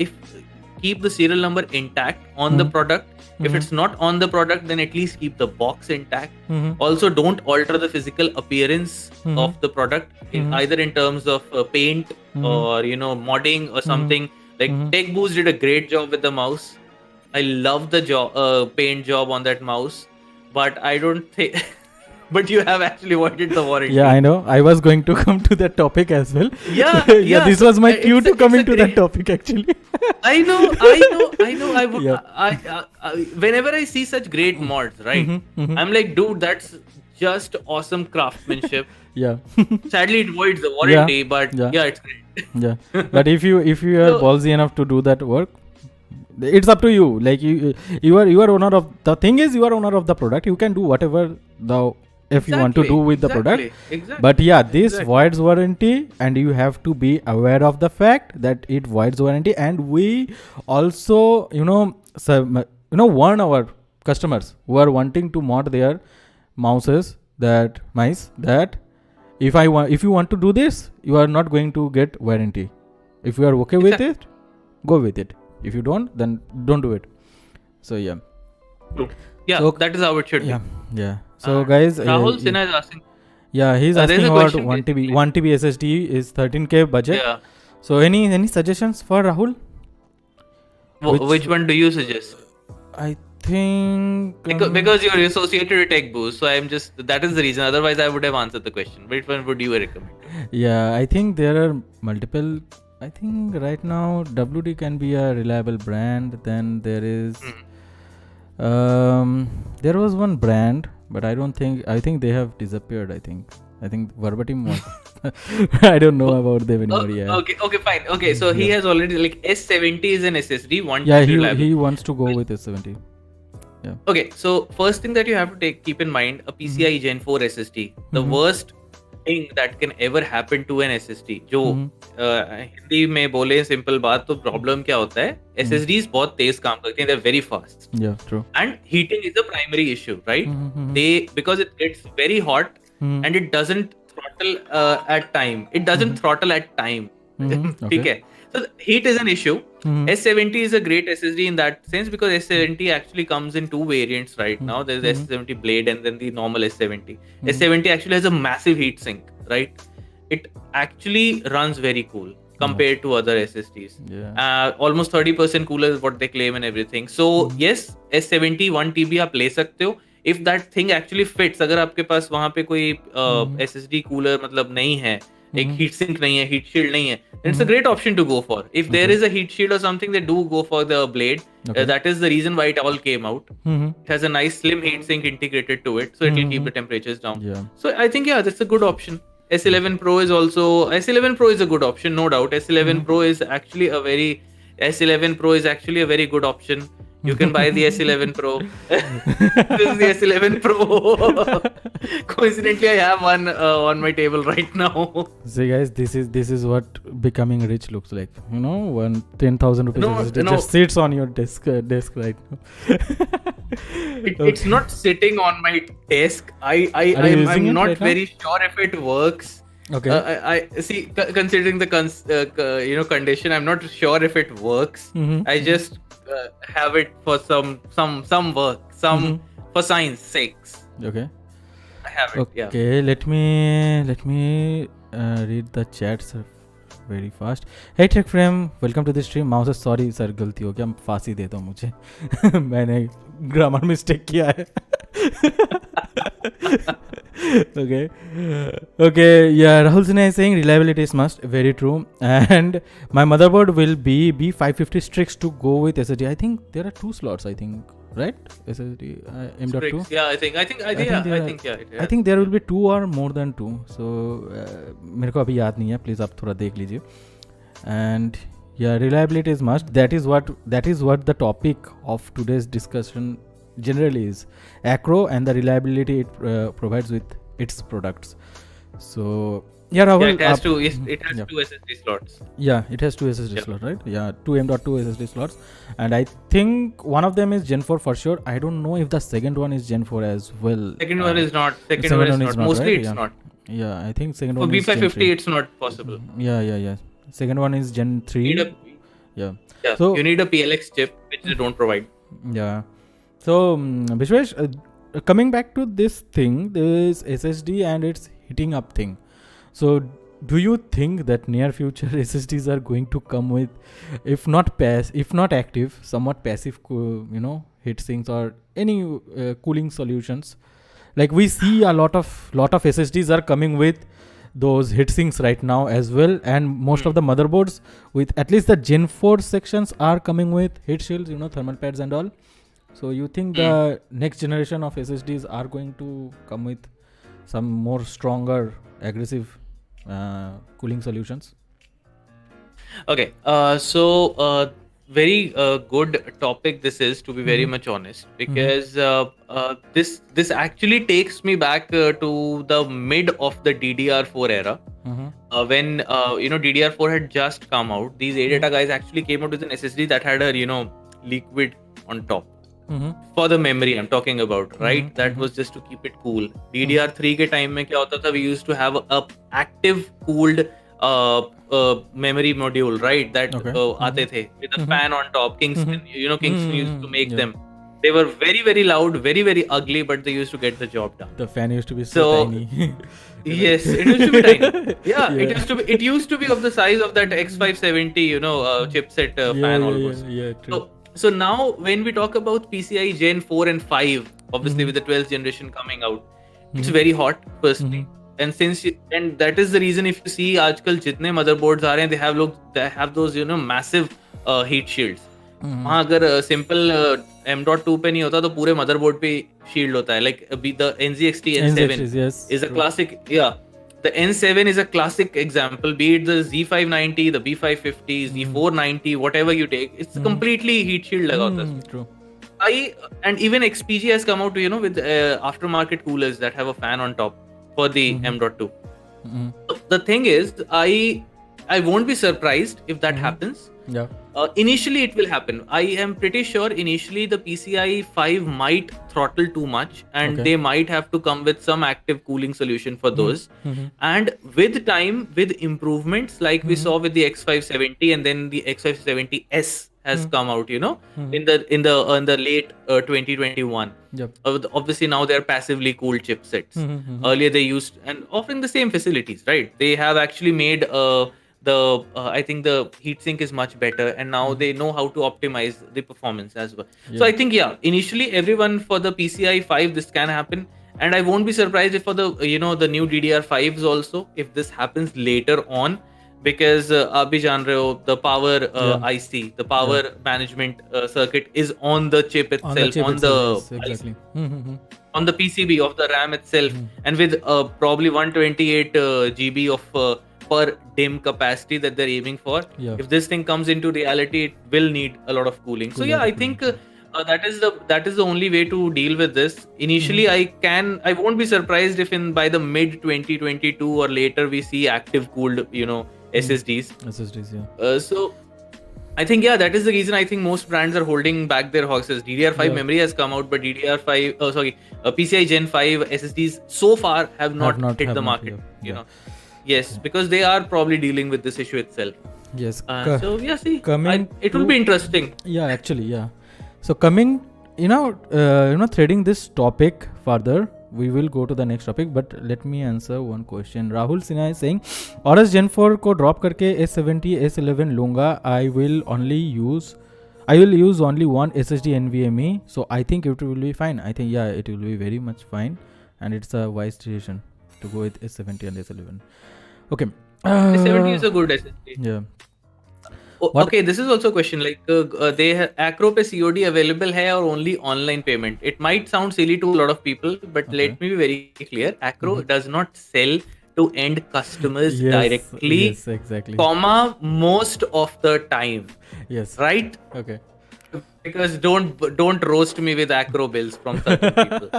keep the serial number intact on the product. If it's not on the product, then at least keep the box intact. Also, don't alter the physical appearance of the product, either in terms of paint or modding or something. Like TechBoost did a great job with the mouse. I love the paint job on that mouse, but I don't think. But you have actually voided the warranty. Yeah, I know. I was going to come to that topic as well. Yeah. This was my cue to come into that topic actually. I know. I would. Whenever I see such great mods, right? I'm like, dude, that's just awesome craftsmanship. Yeah. Sadly, it voids the warranty, but it's great. Yeah. But if you are ballsy enough to do that work, it's up to you. Like you are owner of the thing. You are owner of the product. You can do whatever you want to do with the product. Exactly. But this voids warranty, and you have to be aware of the fact that it voids warranty. And we also warn our customers who are wanting to mod their mice that if you want to do this, you are not going to get warranty. If you are okay with it, go with it. If you don't, then don't do it. So True. So, that is how it should be. Yeah. So guys, Rahul Sinha is asking. Yeah, he's asking about 1 TB SSD is 13K budget. Yeah. So any suggestions for Rahul? Which one do you suggest? I think because you're associated with TechBoost, so that is the reason. Otherwise, I would have answered the question. Which one would you recommend? Yeah, I think there are multiple. I think right now WD can be a reliable brand. Then there is there was one brand, but I think they have disappeared. I think Verbatim was. I don't know about them anymore. Okay, fine. Okay, so he has already, like, S70 is an SSD. He wants to go with S70. Yeah. Okay, so first thing that you have to keep in mind, a PCIe Gen 4 SSD. The worst thing that can ever happen to an SSD. जो हिंदी में बोले simple बात तो problem क्या होता है, SSDs बहुत तेज काम करते हैं, they're very fast. Yeah, true. And heating is a primary issue, right? Because it gets very hot and it doesn't throttle at time. It doesn't throttle at time. ठीक है. So heat is an issue. S70 is a great SSD in that sense because S70 actually comes in two variants right now. There's S70 Blade and then the normal S70. S70 actually has a massive heat sink, right? It actually runs very cool compared to other SSDs. Almost 30% cooler is what they claim and everything. So yes, S70 1 TB आप ले सकते हो. If that thing actually fits, अगर आपके पास वहाँ पे कोई SSD cooler मतलब नहीं है, एक heat sink नहीं है, heat shield नहीं है, then it's a great option to go for. If there is a heat shield or something, they do go for the Blade. That is the reason why it all came out. It has a nice slim heat sink integrated to it, so it will keep the temperatures down. So I think that's a good option. S11 Pro is a good option, no doubt. S11 Pro is actually a very good option. You can buy the S11 Pro. This is the S11 Pro. Coincidentally, I have one on my table right now. See, guys, this is what becoming rich looks like. You know, 10,000 rupees SSD just sits on your desk right now. It's not sitting on my desk. I'm not right very sure if it works. Okay. I see. Considering the condition, I'm not sure if it works. I just have it for some work, for science sakes. Okay. I have it. Okay. Yeah. Let me read the chats very fast. Hey Tech Frame, welcome to the stream. माओ से sorry sir, गलती हो गया, फांसी दे दो मुझे. मैंने grammar mistake किया है. Okay, yeah, Rahul Sinha is saying reliability is must, very true. And my motherboard will be B550 Strix to go with SSD. I think there are 2 slots, I think, right? SSD M.2. Yeah, I think there will be 2 or more than 2. So मेरे को अभी याद नहीं है, please आप थोड़ा देख लीजिए. And yeah, reliability is must. That is what the topic of today's discussion generally is. Acro and the reliability it provides with its products. So yeah, Rahul, it has two SSD slots. Yeah, it has 2 SSD slots, right? Yeah, 2 M.2 SSD slots, and I think one of them is Gen 4 for sure. I don't know if the second one is Gen 4 as well. Second one is not. Mostly right? It's not. Yeah, I think second for one B550 is Gen 3. It's not possible. Yeah. Second one is Gen 3. So you need a PLX chip, which they don't provide. Yeah. So Vishvesh, coming back to this thing, this SSD and its heating up thing. So do you think that near future SSDs are going to come with, if not active, somewhat passive, heat sinks or any cooling solutions? Like we see a lot of SSDs are coming with those heat sinks right now as well, and most of the motherboards with at least the Gen 4 sections are coming with heat shields, thermal pads and all. So you think the next generation of SSDs are going to come with some more stronger, aggressive cooling solutions? Okay, so very good topic this is, to be very much honest, because this actually takes me back to the mid of the DDR4 era, when DDR4 had just come out. These ADATA guys actually came out with an SSD that had a liquid on top. For the memory I'm talking about, right? That was just to keep it cool. DDR3 के time में क्या होता था? We used to have a active cooled memory module, right? That आते थे with a fan on top. Kingston, Kingston used to make them. They were very, very loud, very, very ugly, but they used to get the job done. The fan used to be so tiny. Yes, it used to be tiny. Yeah, it used to be of the size of that X570, chipset fan almost. Yeah, true. So now when we talk about PCI Gen 4 and 5, obviously with the 12th generation coming out, it's very hot personally. And and that is the reason if you see आजकल जितने motherboards आ रहे हैं, they have those massive heat shields. वहाँ अगर simple M.2 पे नहीं होता तो पूरे motherboard पे shield होता है. Like the NZXT N7 is a classic. Yeah. The N7 is a classic example, be it the Z590, the B550, Z490, whatever you take, it's completely heat shield लगा होता है. True. And even XPG has come out with aftermarket coolers that have a fan on top for the M.2. The thing is, I won't be surprised if that happens. Yeah. Initially, it will happen. I am pretty sure initially the PCI 5 might throttle too much, and they might have to come with some active cooling solution for those. And with time, with improvements like we saw with the X570, and then the X570S has come out, in the late 2021. Yep. Obviously now they're passively cooled chipsets. Earlier they used and offering the same facilities, right? They have actually made I think the heatsink is much better, and now they know how to optimize the performance as well. So I think initially everyone for the PCI 5 this can happen, and I won't be surprised if for the the new DDR5s also if this happens later on, because आप भी जान रहे हो the power IC, the power management circuit is on the chip itself, on the PCB of the RAM itself, and with probably 128 GB of per DIMM capacity that they're aiming for. If this thing comes into reality, it will need a lot of cooling. So I think that is the only way to deal with this. Initially, I won't be surprised if by the mid 2022 or later we see active cooled SSDs. So I think that is the reason I think most brands are holding back their horses. DDR5 memory has come out, but PCI Gen 5 SSDs so far have not hit the market. Yes, because they are probably dealing with this issue itself. Yes. It will be interesting. Yeah, actually, yeah. So coming, threading this topic further, we will go to the next topic, but let me answer one question. Rahul Sinha is saying, Aorus Gen 4 को drop करके S70, S11 लूँगा. I will use only one SSD NVMe, so I think it will be fine. I think it will be very much fine, and it's a wise decision to go with S70 and S11. Okay. S70 is a good SSD. Yeah. Okay, this is also a question. Like, Acro पे COD available है or only online payment? It might sound silly to a lot of people, but let me be very clear. Acro does not sell to end customers directly. Yes, exactly. Most of the time. Yes. Right? Okay. Because don't roast me with Acro bills from certain people.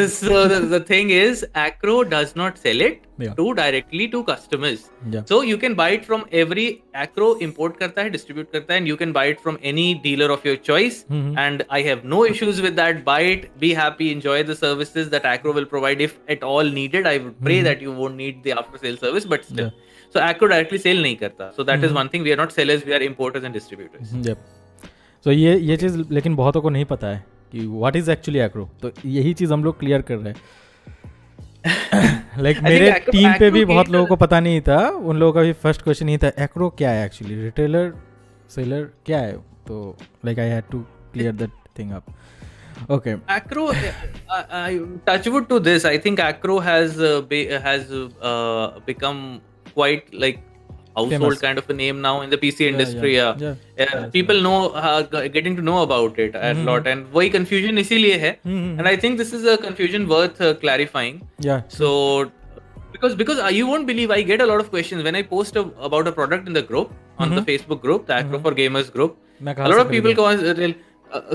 So the thing is, Acro does not sell it directly to customers. So you can buy it from every Acro import करता है, distribute करता है, and you can buy it from any dealer of your choice. And I have no issues with that. Buy it, be happy, enjoy the services that Acro will provide if at all needed. I would pray that you won't need the after sale service, but still. So Acro directly sell नहीं करता. So that is one thing. We are not sellers, we are importers and distributors. Yep. So ये चीज़ लेकिन बहुतों को नहीं पता है कि what is actually Acro. तो यही चीज़ हम लोग क्लियर कर रहे हैं. Like मेरे टीम पे भी बहुत लोगों को पता नहीं था. उन लोगों का भी फर्स्ट क्वेश्चन ही था Acro क्या है एक्चुअली, रिटेलर सेलर क्या है. तो like I had to clear that thing up. Okay. Acro, touchwood to this, I think Acro has become quite like household famous kind of a name now in the PC industry. People know, getting to know about it a lot, and वही confusion इसीलिए है. And I think this is a confusion worth clarifying. So because you won't believe, I get a lot of questions when I post about a product in the group, on the Facebook group, the Acro for Gamers group. A lot of people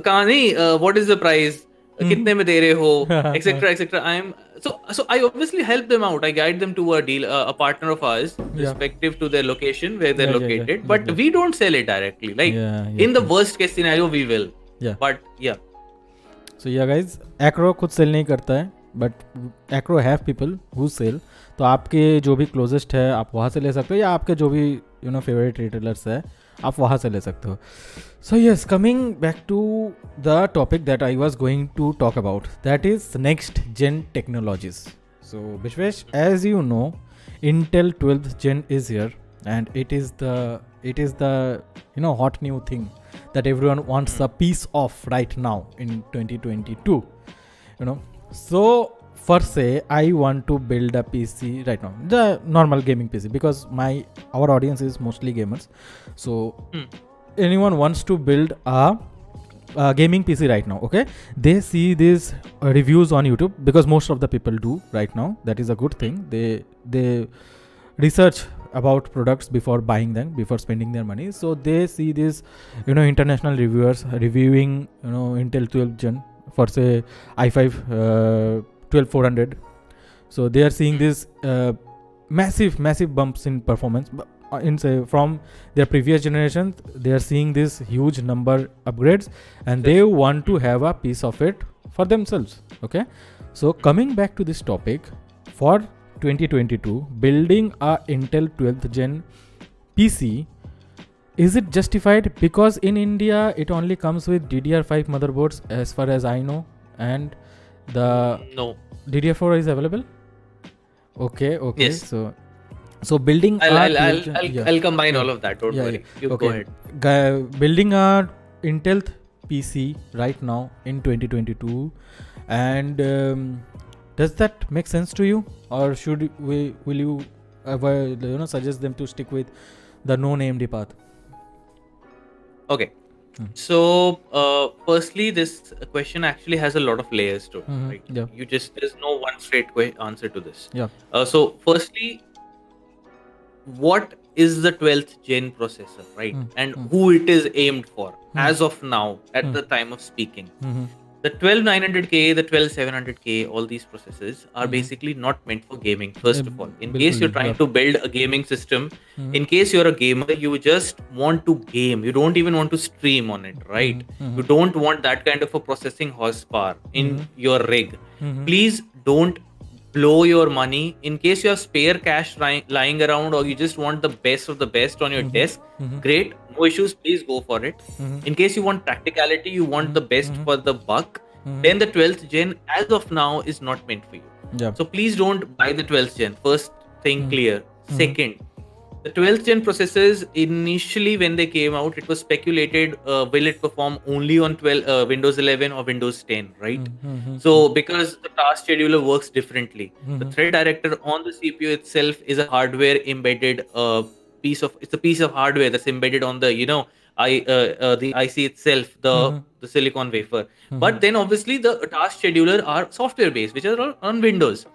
कहाँ नहीं, what is the price, कितने में दे रहे हो, etc. So I obviously help them out. I guide them to a partner of ours, respective to their location where they're located. But we don't sell it directly. Like in the worst case scenario, we will. But So guys, Acro खुद sell नहीं करता है, but Acro have people who sell. तो आपके जो भी closest है आप वहाँ से ले सकते हो, या आपके जो भी favorite retailers है आप वहाँ से ले सकते हो. So yes, coming back to the topic that I was going to talk about, that is next gen technologies. So Vishvesh, as you know, Intel 12th gen is here, and it is the hot new thing that everyone wants a piece of right now in 2022. So first say I want to build a PC right now, the normal gaming PC, because our audience is mostly gamers. So anyone wants to build a gaming PC right now, okay? They see these reviews on YouTube, because most of the people do right now. That is a good thing. They research about products before buying them, before spending their money. So they see these international reviewers reviewing Intel 12th gen for say i5 12400. So they are seeing this massive bumps in performance. From their previous generation, they are seeing this huge number upgrades, and they want to have a piece of it for themselves. Okay, so coming back to this topic, for 2022, building a Intel 12th gen PC, is it justified? Because in India it only comes with DDR5 motherboards as far as I know, and the No. DDR4 is available. Okay. Yes. So building I'll combine all of that. Don't worry. You go ahead. Building a Intel PC right now in 2022, and does that make sense to you, or will you ever suggest them to stick with the known AMD path? Okay. So firstly, this question actually has a lot of layers to it, right? Yeah. There's no one straight answer to this. Yeah. So firstly, what is the 12th gen processor, right? And who it is aimed for as of now at the time of speaking. The 12900K, the 12700K, all these processors are basically not meant for gaming, first of all. In case you're trying to build a gaming system, in case you're a gamer, you just want to game. You don't even want to stream on it, right? You don't want that kind of a processing horsepower in your rig. Please don't blow your money. In case you have spare cash lying around, or you just want the best of the best on your desk, great, no issues, please go for it. In case you want practicality, you want the best for the buck, then the 12th gen as of now is not meant for you. Yeah. So please don't buy the 12th gen. First thing clear. Second, the 12th gen processors, initially when they came out, it was speculated, will it perform only on Windows 11 or Windows 10, right? So because the task scheduler works differently, the thread director on the CPU itself is a hardware embedded piece of hardware that's embedded on the the IC itself, the silicon wafer. But then obviously the task scheduler are software based, which are on Windows.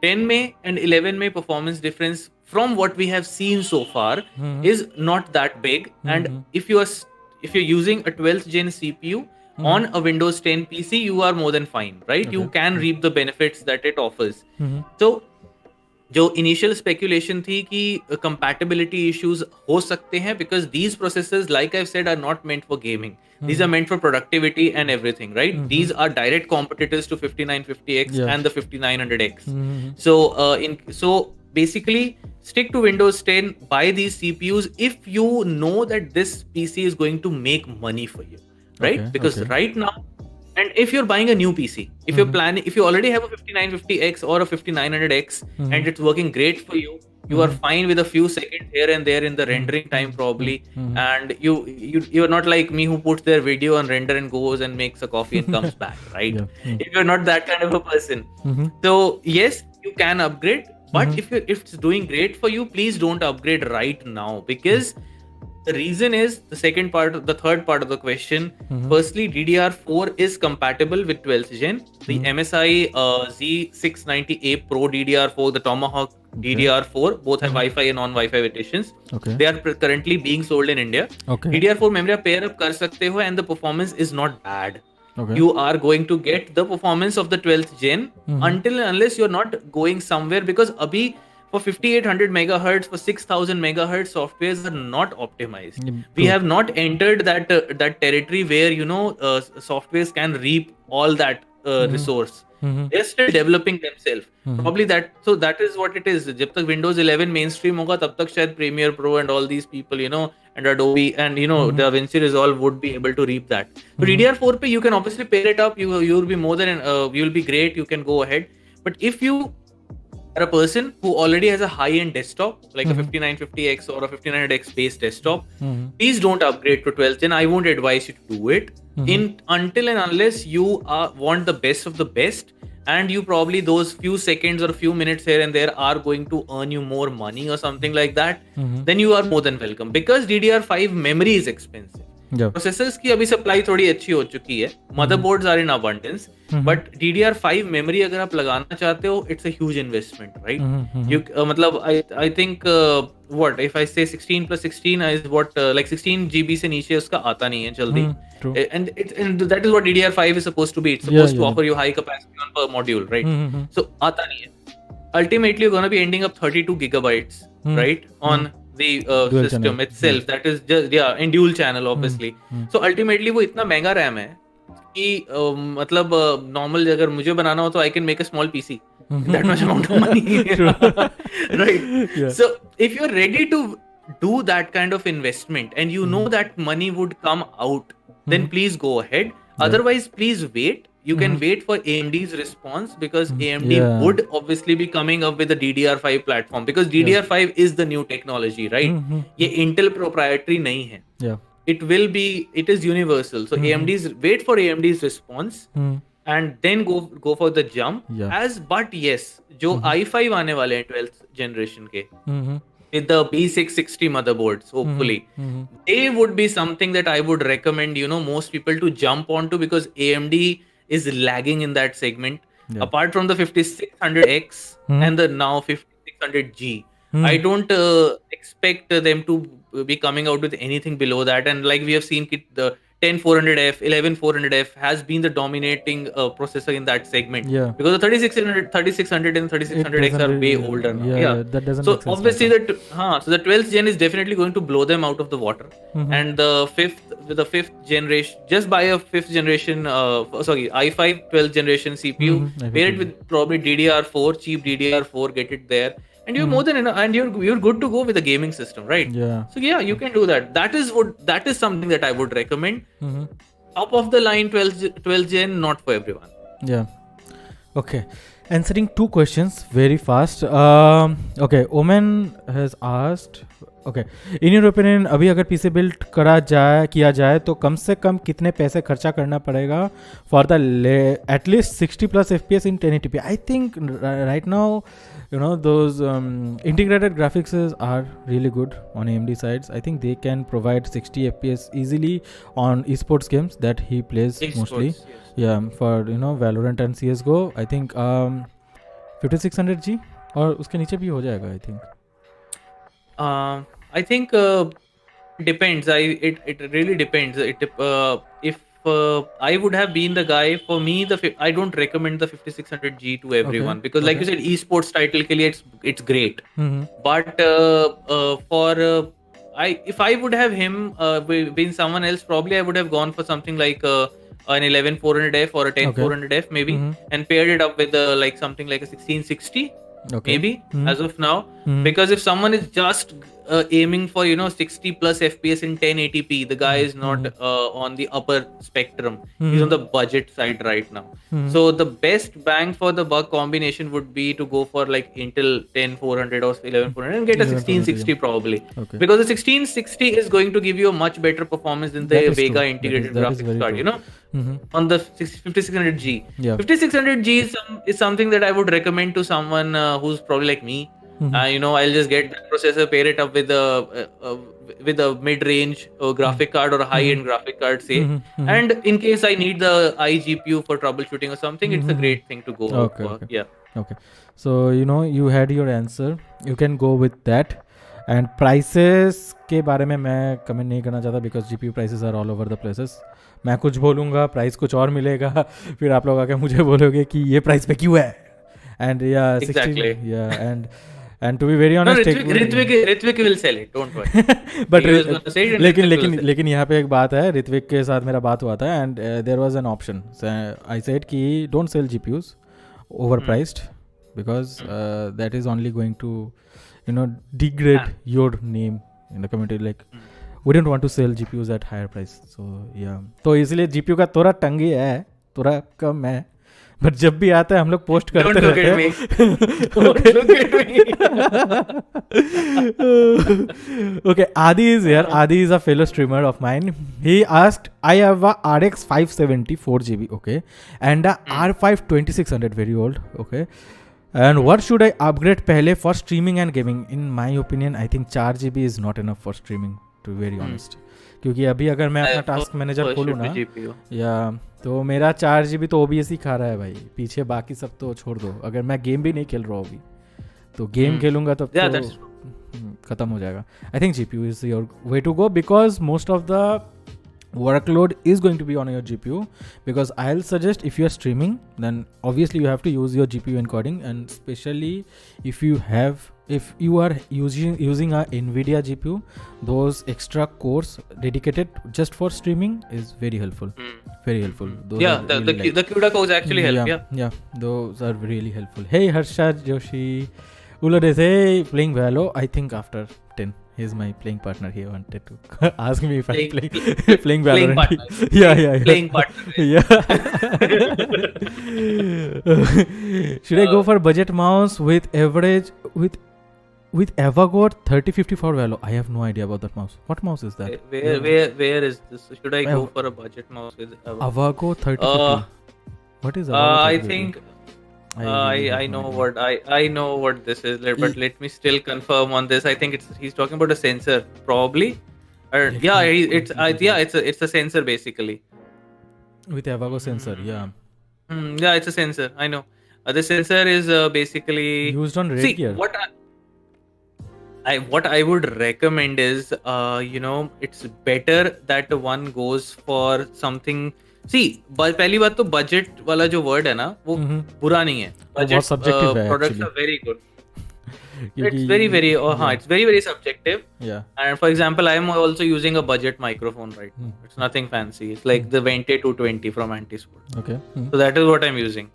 10 May and 11 May performance difference from what we have seen so far is not that big. And if you're using a 12th gen CPU on a Windows 10 PC, you are more than fine, right? Okay. You can reap the benefits that it offers. So जो initial speculation थी कि compatibility issues हो सकते हैं, because these processors, like I've said, are not meant for gaming. These are meant for productivity and everything, right? These are direct competitors to 5950X and the 5900X. So basically, stick to Windows 10, buy these CPUs if you know that this PC is going to make money for you, right? Because right now, and if you're buying a new PC, if you're planning, if you already have a 5950X or a 5900X and it's working great for you, you are fine with a few seconds here and there in the rendering time probably, and you're not like me who puts their video on render and goes and makes a coffee and comes back, right? If you're not that kind of a person, so yes, you can upgrade, but if it's doing great for you, please don't upgrade right now, because the reason is the third part of the question. Firstly, DDR4 is compatible with 12th gen. The MSI Z690A Pro DDR4, the Tomahawk DDR4, both have Wi-Fi and non-Wi-Fi editions. They are currently being sold in India. DDR4 memory आप pair up कर सकते हो, and the performance is not bad. You are going to get the performance of the 12th gen until and unless you're not going somewhere, because abhi for 5800 megahertz, for 6000 megahertz, softwares are not optimized. We have not entered that territory where softwares can reap all that resource. They're still developing themselves. Probably that is what it is. जब तक Windows 11 mainstream होगा, तब तक शायद Premiere Pro and all these people, and Adobe and DaVinci Resolve would be able to reap that. So DDR4 पे you can obviously pair it up. You'll be more than you'll be great. You can go ahead. But if you are a person who already has a high-end desktop, like a 5950X or a 5900X based desktop, please don't upgrade to 12th gen. I won't advise you to do it until and unless you want the best of the best, and you probably those few seconds or a few minutes here and there are going to earn you more money or something like that. Then you are more than welcome, because DDR5 memory is expensive. Processors की अभी supply थोड़ी अच्छी हो चुकी है, motherboards are in abundance, but DDR5 memory अगर आप लगाना चाहते हो, it's a huge investment, right? मतलब I think what if I say 16 plus 16 is what like 16 GB से नीचे उसका आता नहीं है जल्दी, and that is what DDR5 is supposed to be. It's supposed to offer you high capacity on per module, right? So आता नहीं है. ultimately you're going to be ending up 32 gigabytes, right, on the system channel. itself. That is just in dual channel obviously. So ultimately वो इतना महंगा RAM है कि मतलब normal अगर मुझे बनाना हो तो I can make a small PC that much amount of money. Right. Yeah. So if you're ready to do that kind of investment and you know that money would come out, then please go ahead. Otherwise, please wait. You can wait for AMD's response, because AMD would obviously be coming up with a DDR5 platform, because DDR5 is the new technology, right? ये Intel proprietary नहीं है. Yeah. It is universal. So wait for AMD's response and then go for the jump. But yes, जो i5 आने वाले हैं 12th generation के, with the B660 motherboards, hopefully, they would be something that I would recommend, most people to jump onto, because AMD is lagging in that segment. Apart from the 5600X and the now 5600G, I don't expect them to be coming out with anything below that. And like we have seen, the 10400F, 11400F has been the dominating processor in that segment. Because the 3600 and 3600X are way older now. That doesn't so make sense obviously so the 12th gen is definitely going to blow them out of the water. And the fifth generation, just buy a 5th generation i5 12th generation CPU, pair it with probably DDR4, cheap DDR4, get it there, and you're more than enough, and you're good to go with a gaming system, right? So you can do that. That is something that I would recommend. Top of the line 12th gen, not for everyone. Okay, answering 2 questions very fast. Okay, Omen has asked, okay, in your opinion, अभी अगर PC build किया जाए तो कम से कम कितने पैसे खर्चा करना पड़ेगा for the at least 60 plus FPS in 1080p? I think right now, those integrated graphics are really good on AMD sides. I think they can provide 60 FPS easily on esports games that he plays mostly. For Valorant and CSGO, I think 5600G और उसके नीचे भी हो जाएगा, I think. I think depends. It really depends. If I would have been the guy, for me, I don't recommend the 5600G to everyone, because like you said, esports title ke liye it's great. But if I would have him been someone else, probably I would have gone for something like an 11400F or a 10400F maybe, and paired it up with like something like a 1660 maybe as of now. Because if someone is just aiming for 60 plus FPS in 1080p, the guy is not on the upper spectrum. He's on the budget side right now. So the best bang for the buck combination would be to go for like Intel 10400 or 11400 and get a 1660 probably. Because the 1660 is going to give you a much better performance than the Vega integrated graphics card, on the 5600G. 5600G is something that I would recommend to someone who's probably like me. I'll just get the processor, pair it up with a mid-range graphic card or a high-end graphic card, say. And in case I need the iGPU for troubleshooting or something, it's a great thing to go for. Okay. So, you had your answer. You can go with that. And prices के बारे में मैं comment नहीं करना चाहता, because GPU prices are all over the places. मैं कुछ बोलूँगा, प्राइस कुछ और मिलेगा, फिर आप लोग आके मुझे बोलोगे कि ये प्राइस पे क्यों है. And exactly. And to be very honest, Ritvik will sell it, don't worry. But लेकिन यहाँ पे एक बात है, ऋत्विक के साथ मेरा बात हुआ था, and there was an option. So I said कि don't sell GPUs overpriced, because that is only going to degrade your name in the community. Like we don't want to sell GPUs at higher price. So तो इसलिए GPU का थोड़ा तंगी है, थोड़ा कम है, but जब भी आता है हम लोग पोस्ट करते रहते हैं. Okay, Adi is here. Adi is a fellow streamer of mine. He asked, I have a RX 570 4GB, okay, and a R5 2600, very old, okay, and what should I upgrade पहले for streaming and gaming? In my opinion, I think 4GB is not enough for streaming, to be very honest. क्योंकि अभी अगर मैं अपना task manager खोलूँ ना, तो मेरा 4GB तो OBS ही खा रहा है भाई, पीछे बाकी सब तो छोड़ दो. अगर मैं गेम भी नहीं खेल रहा हूँ अभी, तो गेम खेलूंगा तब तो खत्म हो जाएगा. I think GPU is your way to go, because most of the workload is going to be on your GPU, because I'll suggest if you are streaming, then obviously you have to use your GPU encoding, and especially if you are using a NVIDIA GPU, those extra cores dedicated just for streaming is very helpful. Very helpful. Those the CUDA cores actually help. Yeah, those are really helpful. Hey Harsha Joshi, Ulade say playing Valo. I think after 10. He's my playing partner. He wanted to ask me if I'm playing Valorant. Yeah. Playing partner. Yeah. Should I go for budget mouse with average with Avago 3050 for Valo? I have no idea about that mouse. What mouse is that? Where is this? Should I go for a budget mouse with Avago 3050? What is Avago? I think I know what this is, but let me still confirm on this. I think he's talking about a sensor, probably. It's a sensor basically. With Avago sensor, yeah. Yeah, it's a sensor. I know. The sensor is basically used on Red Gear. What I would recommend is, it's better that one goes for something. See, पहली बात तो budget वाला जो word है ना, वो बुरा नहीं है. Budget products are very good. It's very very subjective. Yeah. And for example, I am also using a budget microphone right now. It's nothing fancy. It's like the Vente 220 from Antisport. Okay. So that is what I'm using.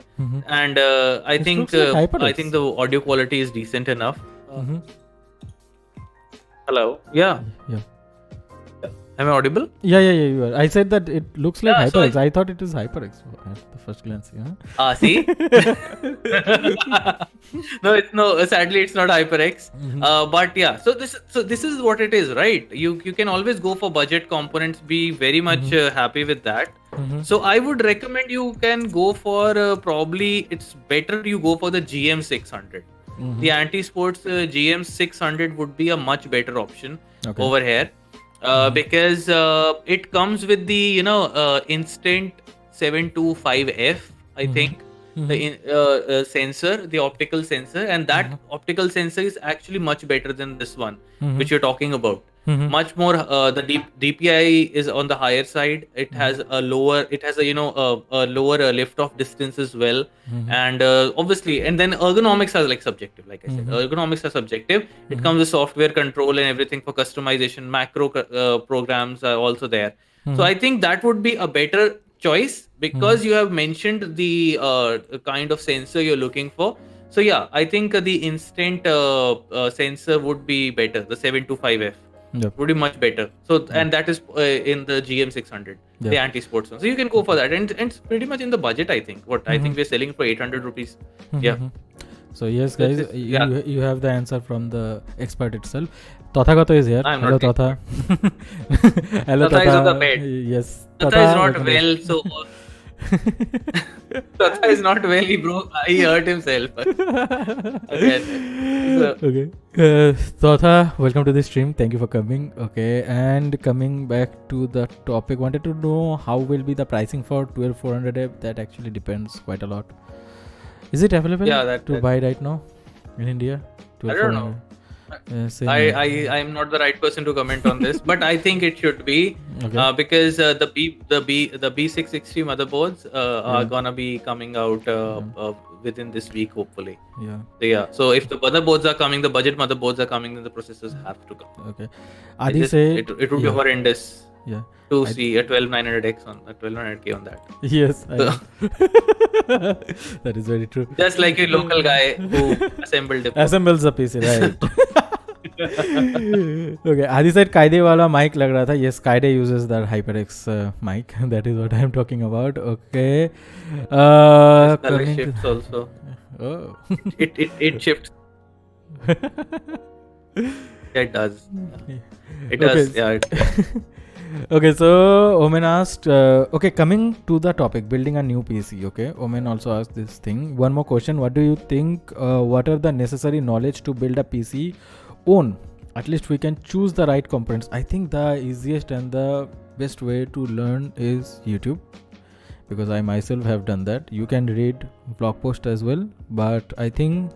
And I think the audio quality is decent enough. Hello. Yeah. Am I audible? Yeah, you are. I said that it looks like HyperX. I thought it was HyperX at the first glance. Yeah. See? No. Sadly, it's not HyperX. But yeah. So this is what it is, right? You can always go for budget components. Be very much happy with that. So I would recommend you can go for probably it's better you go for the GM600. The Anti-Sports GM600 would be a much better option over here. Because it comes with the instant 725F, I think, the sensor, the optical sensor, and that optical sensor is actually much better than this one which you're talking about. Much more the DPI is on the higher side. It has a lower lift off distance as well. And obviously, and then ergonomics are like subjective, like I said. Ergonomics are subjective. It comes with software control and everything for customization. Macro programs are also there. So I think that would be a better choice because you have mentioned the kind of sensor you're looking for. So yeah, I think the instant sensor would be better. The 725F. Would be much better. So and that is in the GM600, the anti-sports one. So you can go for that, and it's pretty much in the budget. I think. I think we're selling for 800 rupees. Yeah. So yes, guys, you have the answer from the expert itself. Tathagato is here. Hello, Tatha. Hello, Tatha is on the bed. Yes. Tatha is not well, so. Tatha is not well. He hurt himself. Okay. Tatha, welcome to the stream. Thank you for coming. Okay, and coming back to the topic, wanted to know how will be the pricing for 12400F. That actually depends quite a lot. Is it available to buy right now in India? I don't know. I'm not the right person to comment on this, but I think it should be because the B660 motherboards are gonna be coming out within this week, hopefully. So if the motherboards are coming, the budget motherboards are coming, then the processors have to come. Okay. Adi say it would be horrendous. To see a 12900X on a 1200K on that. Yes, that is very true. Just like a local guy who assembles a PC, right? Okay, Adi said Kaide wala mic lag raha tha. Yes, Kaide uses the HyperX mic. That is what I am talking about. Okay. Color shifts also. Oh. It shifts. It does. It does. Yeah. Okay, so Omen asked, coming to the topic, building a new PC, okay? Omen also asked this thing. One more question. What do you think, what are the necessary knowledge to build a PC own? At least we can choose the right components. I think the easiest and the best way to learn is YouTube, because I myself have done that. You can read blog post as well, but I think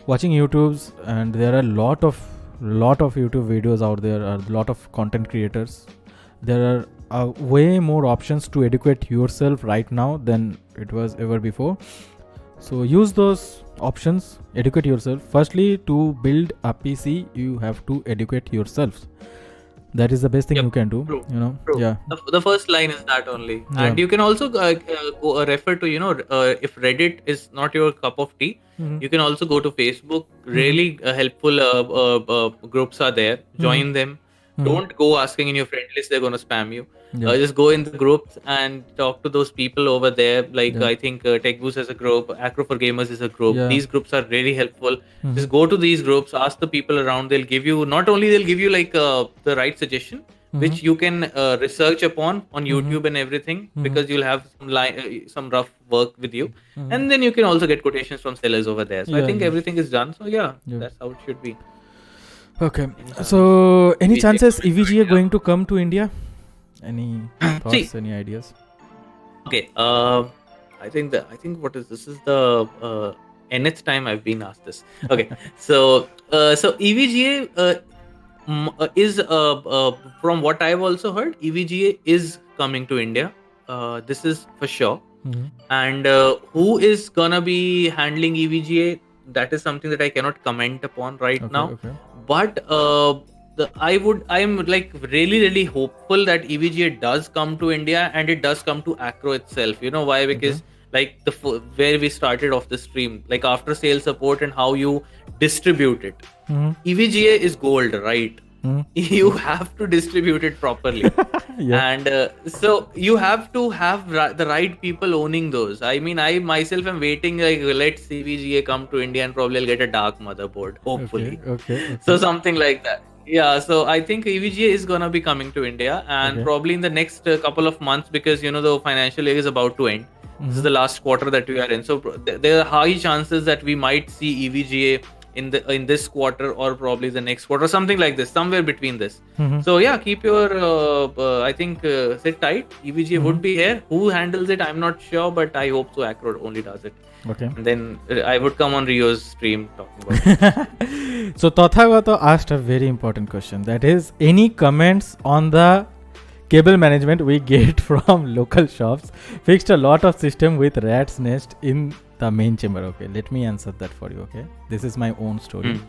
watching YouTubes, and there are a lot of YouTube videos out there, a lot of content creators. There are way more options to educate yourself right now than it was ever before. So use those options, educate yourself. Firstly, to build a PC, you have to educate yourself. That is the best thing you can do. True. You know, True. yeah. The first line is that only, Yeah. and you can also go refer to if Reddit is not your cup of tea, you can also go to Facebook. Really helpful groups are there. Join them. Don't go asking in your friend list; they're gonna spam you. Yeah. Just go in the groups and talk to those people over there. Like Yeah. I think TechBoost is a group, Acro for Gamers is a group. Yeah. These groups are really helpful. Just go to these groups, ask the people around. They'll give you like the right suggestion, which you can research upon on YouTube and everything, because you'll have some rough work with you, and then you can also get quotations from sellers over there. So I think everything is done. So yeah, that's how it should be. Okay. So any chances EVGA going to come to India? Any thoughts? Any ideas? Okay. I think what is this is the nth time I've been asked this. Okay. So EVGA is from what I've also heard, EVGA is coming to India. This is for sure. And who is gonna be handling EVGA? That is something that I cannot comment upon right now. Okay. But I'm like really hopeful that EVGA does come to India, and it does come to Acro itself. You know why? Because like where we started off the stream, like after sales support and how you distribute it. EVGA is gold, right? You have to distribute it properly. And so you have to have the right people owning those. I mean, I myself am waiting, like, let EVGA come to India and probably I'll get a dark motherboard, hopefully. Okay. So something like that. Yeah, so I think EVGA is gonna be coming to India, and probably in the next couple of months, because the financial year is about to end. This is the last quarter that we are in, so there are high chances that we might see EVGA in this quarter, or probably the next quarter, something like this, somewhere between this. So yeah, keep your sit tight. EVGA would be here. Who handles it, I'm not sure, but I hope so Acro only does it. Okay. And then I would come on Rio's stream talking about it. So Tathagato asked a very important question, that is, any comments on the cable management we get from local shops? Fixed a lot of system with rat's nest in the main chamber. Okay, let me answer that for you. Okay, this is my own story.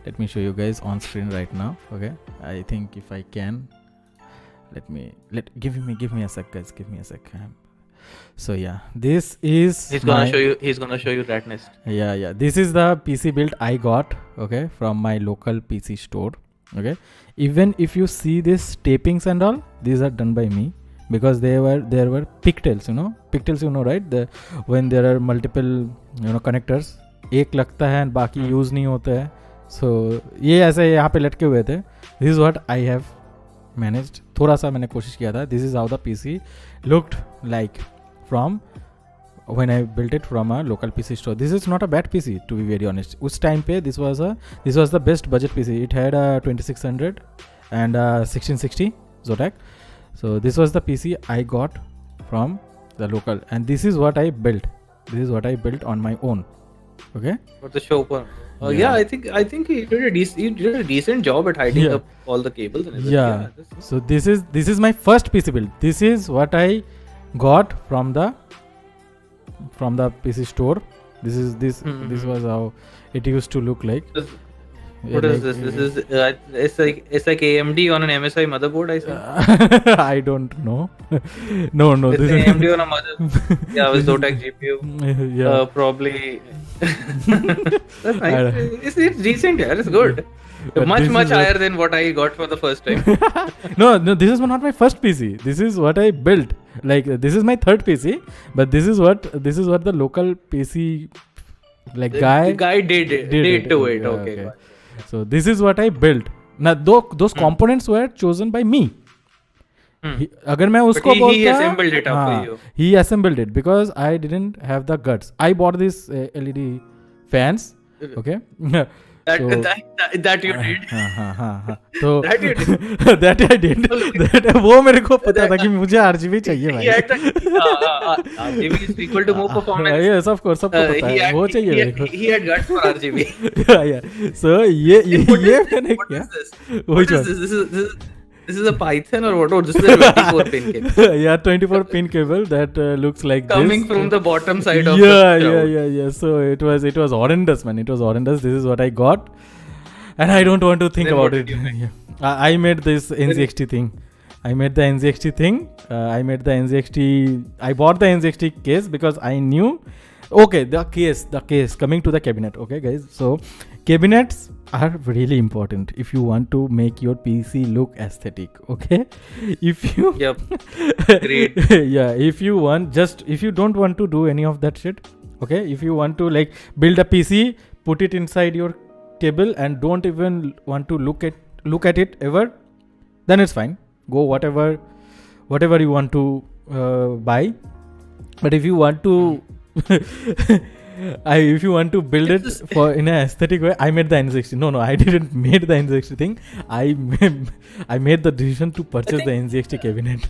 Let me show you guys on screen right now. Okay, I think if I can, give me a sec, guys. Give me a sec. So yeah, this is he's gonna show you rat nest. Yeah, this is the PC build I got, okay, from my local PC store. Okay, even if you see this tapings and all, these are done by me, because there were pigtails, right? When there are multiple connectors, एक लगता है and बाकी use नहीं होता है, so ये ऐसे यहाँ पे लटके हुए थे. This is what I have managed. थोड़ा सा मैंने कोशिश किया था. This is how the PC looked like from when I built it from a local PC store. This is not a bad PC, to be very honest. उस time पे this was the best budget PC. It had a 2600 and a 1660 Zotac. So this was the PC I got from the local, and this is what I built. This is what I built on my own. Okay. For the show. Yeah, I think you did a decent job at hiding up all the cables and everything. Yeah. So this is my first PC build. This is what I got from the PC store. This was how it used to look like. What is this? This is it's like AMD on an MSI motherboard, I think. I don't know. No. This is AMD on a motherboard. Yeah, with Zotac GPU. Yeah. Probably. That's nice. It's decent. Yeah, it's good. But much higher than what I got for the first time. No, this is not my first PC. This is what I built. Like, this is my third PC, but this is what the local PC guy did to it. Okay. So this is what I built. Now those components were chosen by me. अगर मैं उसको बोलता, he assembled it up for you. He assembled it because I didn't have the guts. I bought these LED fans. Okay. That you did. तो that you did. That I did. That वो मेरे को पता था कि मुझे RGB चाहिए भाई. RGB is equal to more performance. Yes, of course, सबको पता है. वो चाहिए मेरे को. He had guts for RGB. Yeah. So ये मैंने क्या? What is this? This is a Python or what? Oh, this is a 24 pin cable. Yeah, 24 pin cable that looks like coming this. from the bottom side of the yeah. So it was horrendous, man. It was horrendous. This is what I got, and I don't want to think Then about what it. did you make? Yeah. I made this NZXT thing. I made the NZXT thing. I bought the NZXT case because I knew. Okay, the case. Coming to the cabinet. Okay, guys. So cabinets are really important if you want to make your PC look aesthetic. Okay, if you Yep. Great. yeah, if you don't want to do any of that shit. Okay, if you want to like build a PC, put it inside your table and don't even want to look at it ever, then it's fine. Go whatever you want to buy. But if you want to if you want to build it for in an aesthetic way, I made the NZXT. No, I didn't made the NZXT thing. I made the decision to purchase the NZXT cabinet.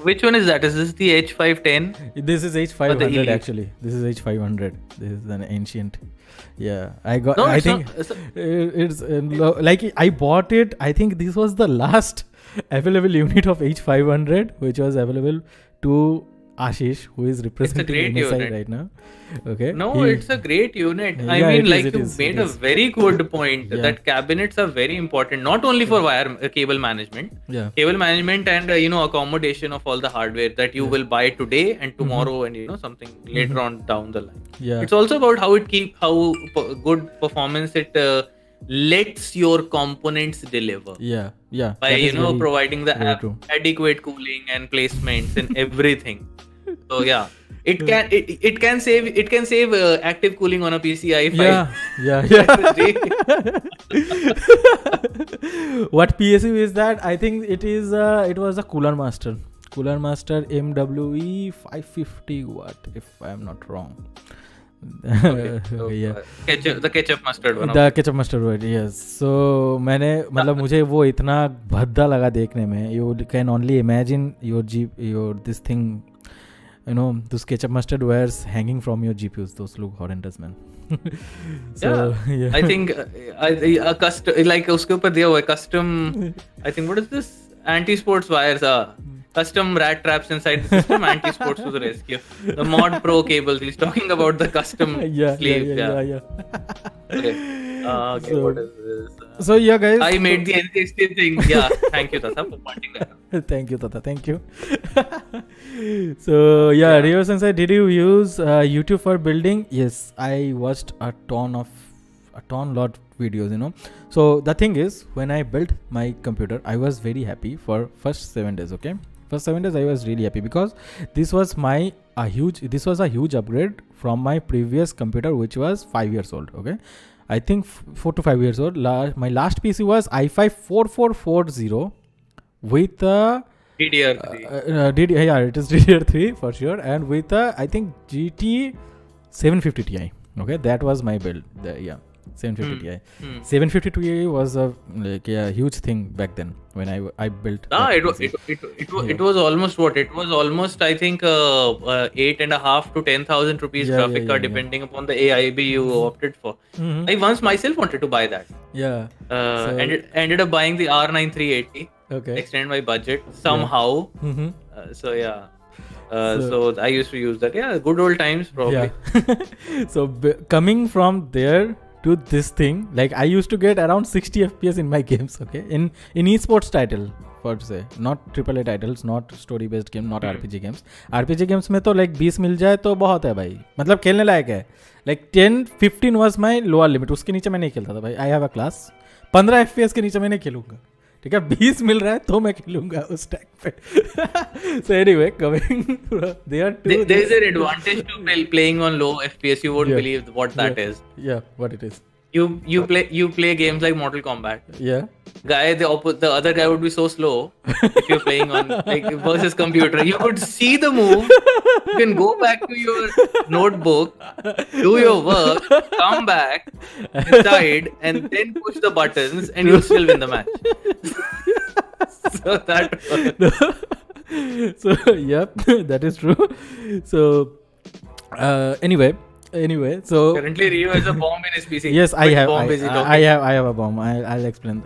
Which one is that? Is this the H510? This is H500 actually. This is H500. This is an ancient. Yeah, I got. No, I think it's like I bought it. I think this was the last available unit of H500, which was available to Ashish, who is representing MSI right now. Okay. No, it's a great unit. I mean, you made a very good point that cabinets are very important, not only for cable management. Yeah. Cable management and accommodation of all the hardware that you will buy today and tomorrow and something later on down the line. Yeah. It's also about how good performance it lets your components deliver. Yeah. By providing the adequate cooling and placements and everything. So yeah, it can save active cooling on a PCI file. Yeah. What PSU is that? I think it was a Cooler Master MWE 550 watt, if I am not wrong. Okay, so, the ketchup mustard one. The ketchup mustard one, yes. So मुझे वो इतना भद्दा लगा देखने में. You can only imagine your this thing, those ketchup mustard wires hanging from your GPUs. Those look horrendous, man. So yeah. I think a custom उसके ऊपर दिया हुआ है custom. I think what is this? Anti-sports wires are. Custom rat traps inside the system, anti-sports to the rescue. The Mod Pro cables. He's talking about the custom sleeve. Yeah. Okay. Okay. So, what is this? So yeah, guys. I made the NZXT thing. Yeah. Thank you, Tata, for pointing that out. Thank you, Tata. Thank you. So yeah, ReoSensei, did you use YouTube for building? Yes, I watched a lot videos. So the thing is, when I built my computer, I was very happy for first 7 days. Okay. First 7 days I was really happy because this was a huge upgrade from my previous computer, which was 5 years old. Okay, I think 4 to 5 years old. My last PC was i5 4440 with DDR3. Yeah, it is DDR3 for sure, and with I think GT 750 Ti. Okay, that was my build. 750 Ti. 750 Ti was a huge thing back then when I built. It was almost what? It was almost, I think 8,500 to 10,000 rupees graphic card depending upon the AIB you opted for. I once myself wanted to buy that. Yeah. And it ended up buying the R9 380. Okay. Extend my budget somehow. So I used to use that. Yeah, good old times probably. Yeah. So coming from there to this thing, like I used to get around 60 FPS in my games. Okay, in esports title, for to say, not AAA titles, not story based game, not RPG games. RPG games में तो like 20 मिल जाए तो बहुत है भाई, मतलब खेलने लायक है. Like 10-15 was my lower limit. उसके नीचे मैं नहीं खेलता था भाई. I have a class. 15 FPS के नीचे मैं नहीं खेलूंगा. ठीक है, 20 मिल रहा है तो मैं खेलूंगा उस टाइम पे. So anyway, coming there is an advantage to playing on low FPS. You won't believe what that is. Yeah, what it is. You play games like Mortal Kombat. Yeah. The other guy would be so slow if you're playing on versus computer. You could see the move. You can go back to your notebook, do your work, come back inside, and then push the buttons, and you'll still win the match. So that. So yep, that is true. So anyway, Anyway, so Currently, Rio has a bomb in his PC. yes, I Which have. bomb is he talking? I have a bomb. I'll explain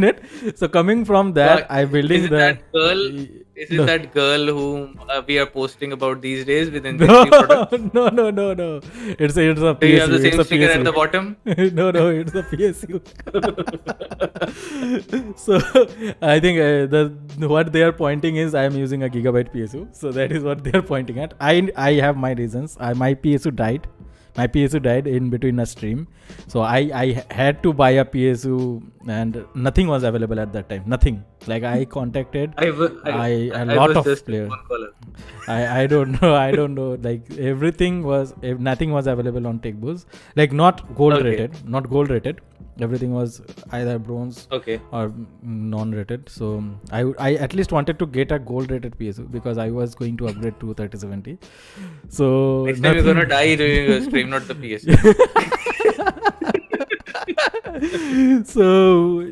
it. So coming from that, But I'm building is it that girl? Is it No. that girl whom we are posting about these days with No, NZT products? no. It's a Do you PSU. have the It's same a sticker at the PSU. bottom? No, it's a PSU. So I think what they are pointing is I am using a gigabyte PSU. So that is what they are pointing at. I have my reasons. My PSU died. My PSU died in between a stream. So I had to buy a PSU and nothing was available at that time. Nothing. Like I contacted a lot of players. I don't know. Like everything was, nothing was available on TechBoost. Like not gold rated. Everything was either bronze or non-rated. So I at least wanted to get a gold rated PSU because I was going to upgrade to 3070. So Next time you're gonna die doing a stream, not the PS. So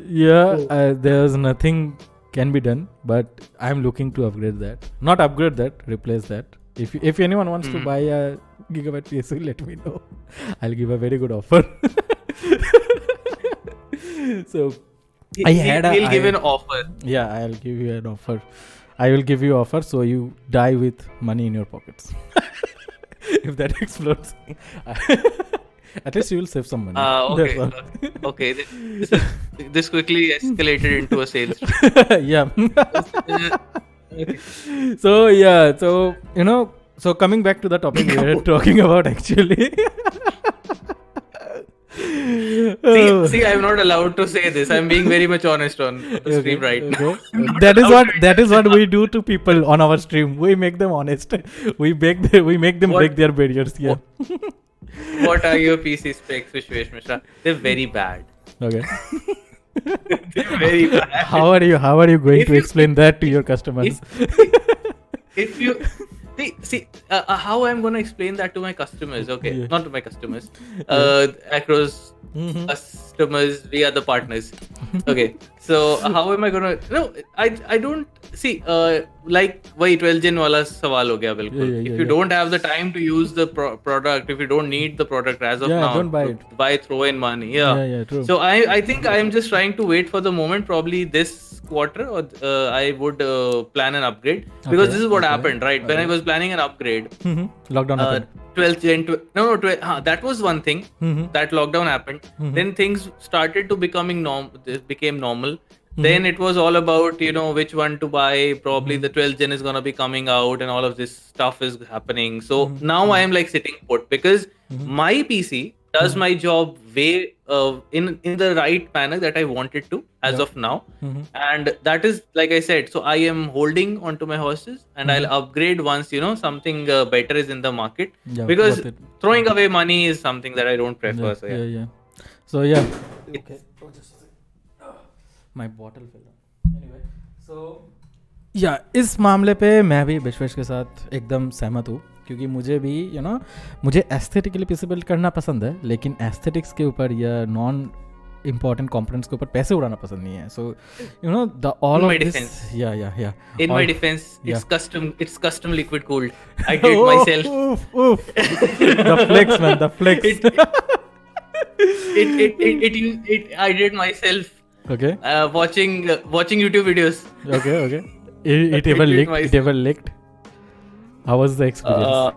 yeah, there's nothing can be done, but I'm looking to upgrade that. Not upgrade that, replace that. If anyone wants to buy a gigabyte PSU, let me know. I'll give a very good offer. So he'll give an offer. Yeah, I'll give you an offer. I will give you offer so you die with money in your pockets. If that explodes. At least you will save some money. Okay. Okay. This quickly escalated into a sales. Yeah. Okay. So yeah, so coming back to the topic we were talking about actually. See, I'm not allowed to say this. I'm being very much honest on the stream right now. That is what we do to people on our stream. We make them honest. We make them break their barriers. Yeah. What are your PC specs, Vishvesh Mishra? They're very bad. Okay. They're very bad. How are you going to explain that to your customers? If you see how I'm going to explain that to my customers, okay? Yeah. Not to my customers. Acro's customers, we are the partners. Okay. So how am I going to? No, I don't see. Like वही 12 gen वाला सवाल हो गया बिल्कुल. If you don't have the time to use the product, if you don't need the product as of now, don't buy it. Buy throw in money. Yeah. True. So I think I am just trying to wait for the moment. Probably this quarter, or I would plan an upgrade because this is what happened, right? When I was planning an upgrade, lockdown happened. 12th gen, that was one thing. That lockdown happened. Then things started to became normal. Then it was all about, which one to buy. Probably the 12th gen is going to be coming out and all of this stuff is happening. So now I am like sitting put because my PC does my job way in the right manner that I wanted to as of now. And that is, like I said, so I am holding onto my horses and I'll upgrade once, something better is in the market. Yeah, because throwing away money is something that I don't prefer. So yeah. Okay. My bottle fell down. Anyway, so yeah, इस मामले पे मैं भी विश्वेश के साथ एकदम सहमत हूँ क्योंकि मुझे भी मुझे एस्थेटिकली पीसी बिल्ड करना पसंद है लेकिन एस्थेटिक्स के ऊपर या नॉन इम्पोर्टेंट कंपोनेंट्स के ऊपर पैसे उड़ाना पसंद नहीं है. So the all of this या in my defense it's custom liquid cooled. I did it myself. The flex, man, the flex. I did myself. Okay. Watching YouTube videos. Okay. It ever leaked? How was the experience?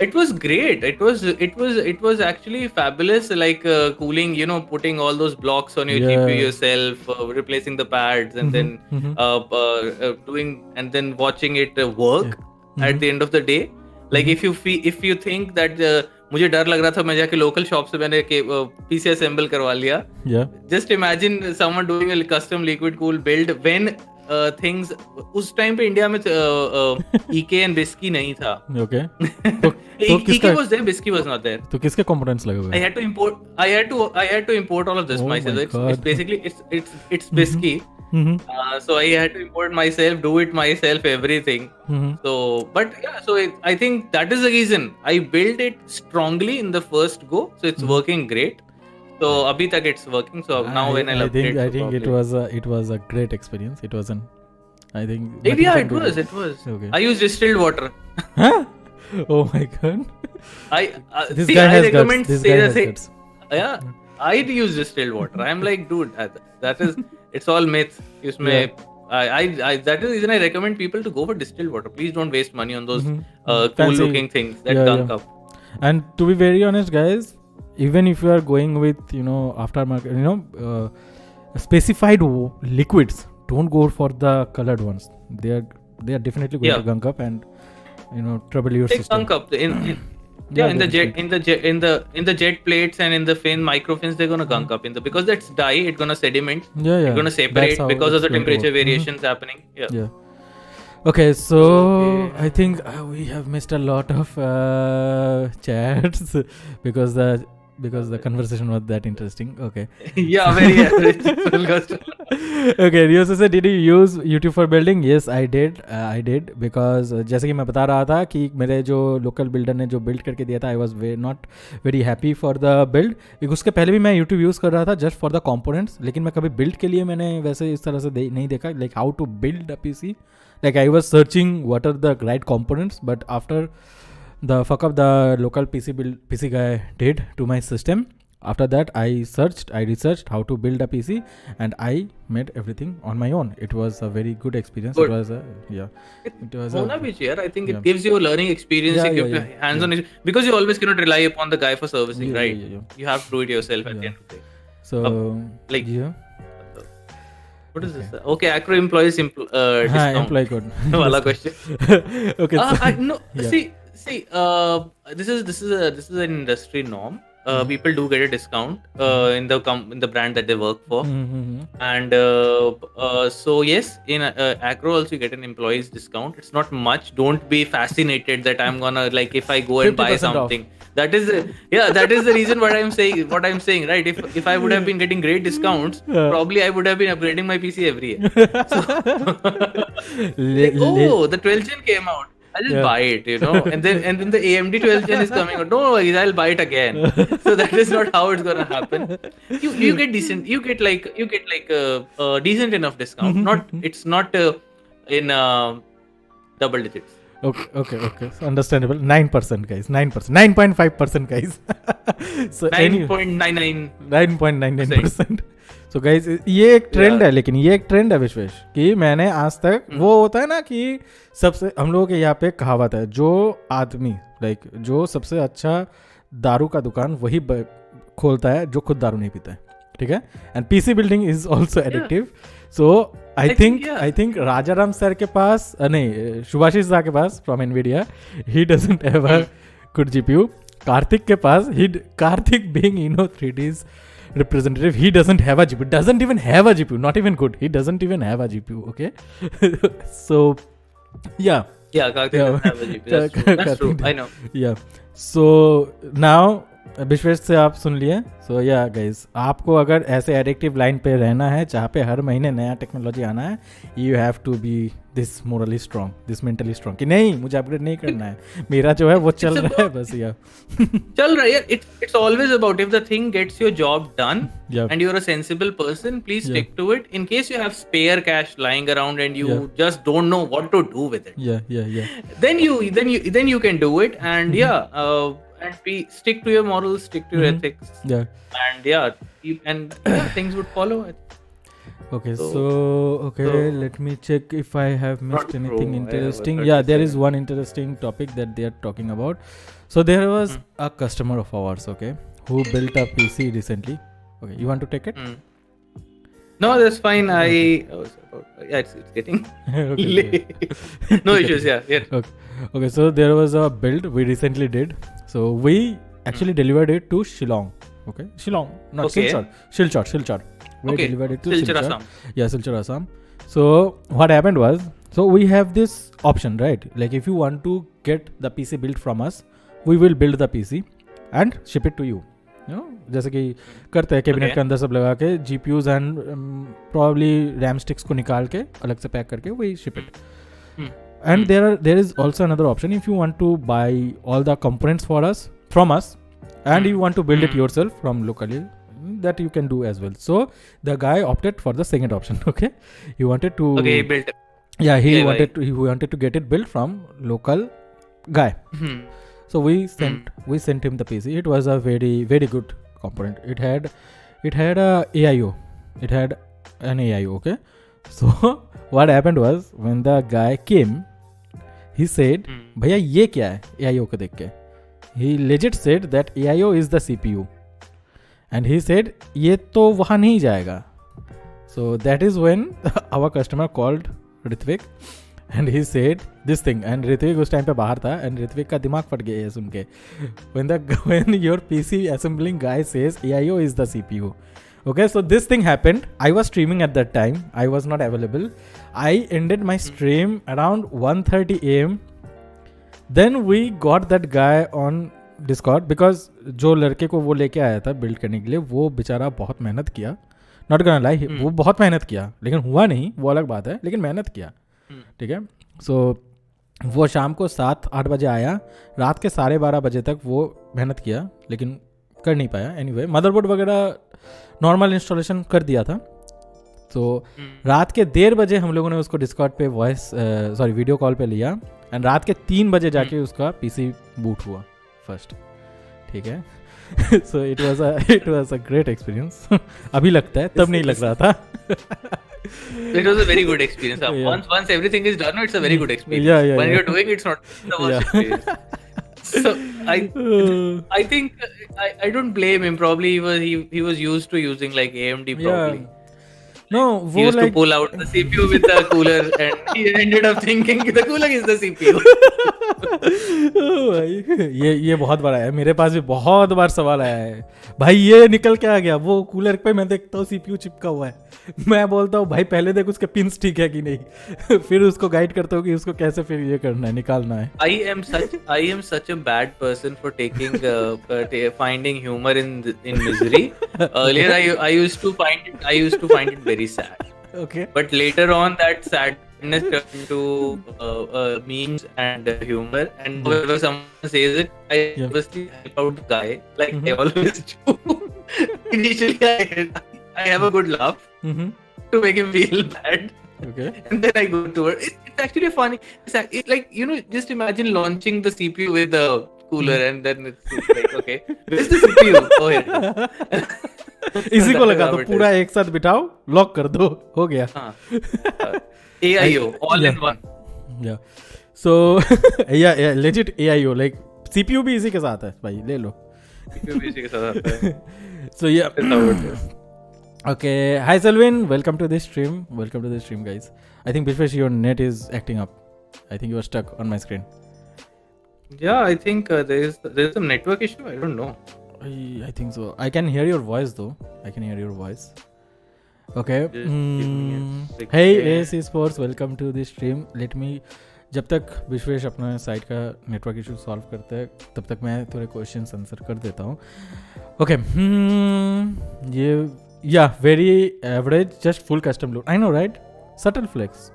It was great. It was actually fabulous. Like cooling, putting all those blocks on your GPU yourself, replacing the pads, and then doing and then watching it work at the end of the day. Like if you think that मुझे डर लग रहा था मैं जाके local shop से मैंने PC assemble करवा लिया. Just imagine someone doing a custom liquid cool build when things उस टाइम पे इंडिया में ईके एंड बिस्की नहीं था. ओके. ईके वाज देयर, बिस्की वाज नॉट देयर. तो किसके कंपोनेंट्स लगे हुए? I had to import all of this myself. It's basically it's बिस्की. So I had to import myself, do it myself, everything. So, but yeah, so I think that is the reason I built it strongly in the first go. So it's working great. So abhi tak it's working. So now when I'll upgrade, I think it was a great experience. It wasn't. I think. It was. Okay. I used distilled water. Huh? Oh my god. This see, guy I has recommend guts. This say guy the has thing. guts. Yeah, I use distilled water. I'm like, dude, that is, it's all myth. Usme, that is the reason I recommend people to go for distilled water. Please don't waste money on those cool Fancy- looking things that yeah, gunk yeah. up. And to be very honest, guys, even if you are going with aftermarket, specified liquids, don't go for the colored ones. They are definitely going to gunk up and trouble your They system. gunk up in the jet plates and in the micro fins, they're gonna gunk up because that's dye. It's gonna sediment. Yeah, yeah. It's gonna That's separate how because of it's the going to temperature work. variations happening. Yeah. Yeah. Okay, so Okay. I think we have missed a lot of chats because the conversation was that interesting. Okay. Yeah, very average. Okay, ReoSensei, did you use YouTube for building? Yes, I did. I did because जैसे कि मैं बता रहा था कि मेरे जो local builder ने जो बिल्ड करके दिया था, I was not very happy for the build. उसके पहले भी मैं YouTube यूज़ कर रहा था just for the components, लेकिन मैं कभी बिल्ड के लिए मैंने वैसे इस तरह से नहीं देखा, like how to build a PC. Like I was searching what are the right components, but after the fuck up the local PC guy did to my system, after that I researched how to build a PC and I made everything on my own. It was a very good experience. Good. It was I think it gives you a learning experience. Yeah, it gives you hands-on because you always cannot rely upon the guy for servicing, right? Yeah. You have to do it yourself at the end of the day. So what is this? Okay, Acro employees discount. Employee code. Wala question. Okay. No. See. This is an industry norm. People do get a discount in the brand that they work for, and so yes, in Acro also you get an employees discount. It's not much. Don't be fascinated that I'm gonna if I go and buy something. Off. That is the reason what I'm saying, right? If I would have been getting great discounts, probably I would have been upgrading my PC every year. So, the 12th gen came out. I'll just buy it, and then the AMD 12th gen is coming out. No worries, I'll buy it again. So that is not how it's gonna happen. You get decent. You get a decent enough discount. It's not in double digits. Okay. Understandable. 9%, guys. 9%. 9.5%, guys. So 9.99%. So guys, ये एक trend है, लेकिन ये एक trend है विश्वेश कि मैंने आज तक वो होता है ना कि सबसे हम लोगों के यहाँ पे कहावत है, जो आदमी जो सबसे अच्छा दारू का दुकान वही खोलता है जो खुद दारू नहीं पीता है, ठीक है. And PC building is also addictive. So I think Rajaram sir के पास नहीं, शुभाशीष दा के पास from Nvidia, he doesn't have a good GPU. Kartik के पास, Kartik being 3D's representative, he doesn't have a GPU, doesn't even have a GPU, not even good, he doesn't even have a GPU. Okay. So Karthik doesn't have a GPU. That's true. I know. So now Vishwesh से आप सुन लिए. सो yeah guys, आपको अगर ऐसे addictive line पे रहना है जहाँ पे हर महीने नया टेक्नोलॉजी आना है, you have to be this morally strong, this mentally strong कि नहीं मुझे अपग्रेड नहीं करना है, मेरा जो है वो चल रहा है बस. चल रहा है. It's always about if the thing gets your job done and you're a sensible person, please stick to it. In case you have spare cash lying around and you just don't know what to do with it, then you can do it. And and stick to your morals, stick to your ethics, and things would follow it. Okay, so let me check if I have missed anything interesting. There is one interesting topic that they are talking about. So there was a customer of ours, who built a PC recently. Okay, you want to take it? No, that's fine. It's getting late. No issues. Okay, so there was a build we recently did. So we actually delivered it to Shillong. Okay, Shillong, not Silchar. We delivered it to Silchar, Assam. Silchar, Assam. So what happened was, so we have this option, right? Like if you want to get the PC built from us, we will build the PC and ship it to you. जैसे कि करते हैं cabinet के अंदर सब लगा के GPUs and probably RAM sticks को निकाल के अलग से पैक करके we ship it. And there is also another option. If you want to buy all the components from us and you want to build it yourself from locally, that you can do as well. So the guy opted for the second option. Okay, he wanted to he built it. He wanted to get it built from local guy. So we sent him the PC. It was a very, very good component. It had a AIO. It had an AIO, okay? So what happened was, when the guy came, he said, भैया ये क्या है AIO को देख के? He legit said that AIO is the CPU. And he said, ये तो वहाँ नहीं जाएगा. So that is when our customer called Ritvik and he said this thing. And Ritvik उस टाइम पे बाहर था and Ritvik का दिमाग फट गया ये सुन के. When your PC assembling guy says AIO is the CPU. Okay, so this thing happened. I was streaming at that time. I was not available. I ended my stream around 1:30 AM. Then we got that guy on Discord because जो लड़के को वो लेके आया था build करने के लिए, वो बेचारा बहुत मेहनत किया. नॉट गोना लाई, वो बहुत मेहनत किया, लेकिन हुआ नहीं, वो अलग बात है, लेकिन मेहनत किया. ठीक है. सो वो शाम को 7-8 बजे आया, रात के 12:30 बजे तक वो मेहनत किया, लेकिन कर नहीं पाया. एनीवे मदरबोर्ड वगैरह नॉर्मल इंस्टॉलेशन कर दिया था. तो रात के 1:30 बजे हम लोगों ने उसको डिस्कॉर्ड पे वीडियो कॉल पे लिया एंड रात के 3 बजे जाके उसका पीसी बूट हुआ फर्स्ट. ठीक है. So it was a great experience. अभी लगता है, तब नहीं लग रहा था. It was a very good experience. Once everything is done, it's a very good experience. When you're doing it, it's not the worst experience. So I think I don't blame him. Probably he was used to using like AMD probably. No, he used to pull out the CPU with the cooler and he ended up thinking the cooler is the CPU. ये बहुत बड़ा है. मेरे पास भी बहुत बार सवाल आया है, भाई ये निकल के आ गया, वो कूलर पे मैं देखता हूँ CPU चिपका हुआ है. मैं बोलता हूँ भाई पहले देख उसके पिंस ठीक है कि नहीं, फिर उसको गाइड करता हूँ कि उसको कैसे फिर ये करना है, निकालना है. I am such a bad person for taking finding humor in misery. Earlier I used to find it very sad. Okay. But later on that sadness turned into memes and humor. And whenever someone says it, I obviously help out the guy like I always do. Initially I have a good laugh to make him feel bad. Okay. And then I go to her. It's actually funny. It's like, just imagine launching the CPU with the cooler and then it's like, okay, where's the CPU? Oh, here. इसी को लगा दो, पूरा एक साथ बिठाओ, lock कर दो, हो गया. AIO, all in one. Yeah. So, yeah, legit AIO, like CPU भी इसी के साथ है, भाई ले लो. CPU भी इसी के साथ आता है. So yeah. Okay, hi Selvin, welcome to this stream guys. I think Vishvesh, your net is acting up. I think you are stuck on my screen. Yeah, I think there is some network issue. I don't know. I think so. I can hear your voice though. Okay. Hey AC Sports, welcome to this stream. Let me, जब तक विश्वेश अपना site का network issue solve करता है तब तक मैं थोड़े क्वेश्चंस आंसर कर देता हूँ. ओके. ये very average, just full custom loop. I know right, subtle flex,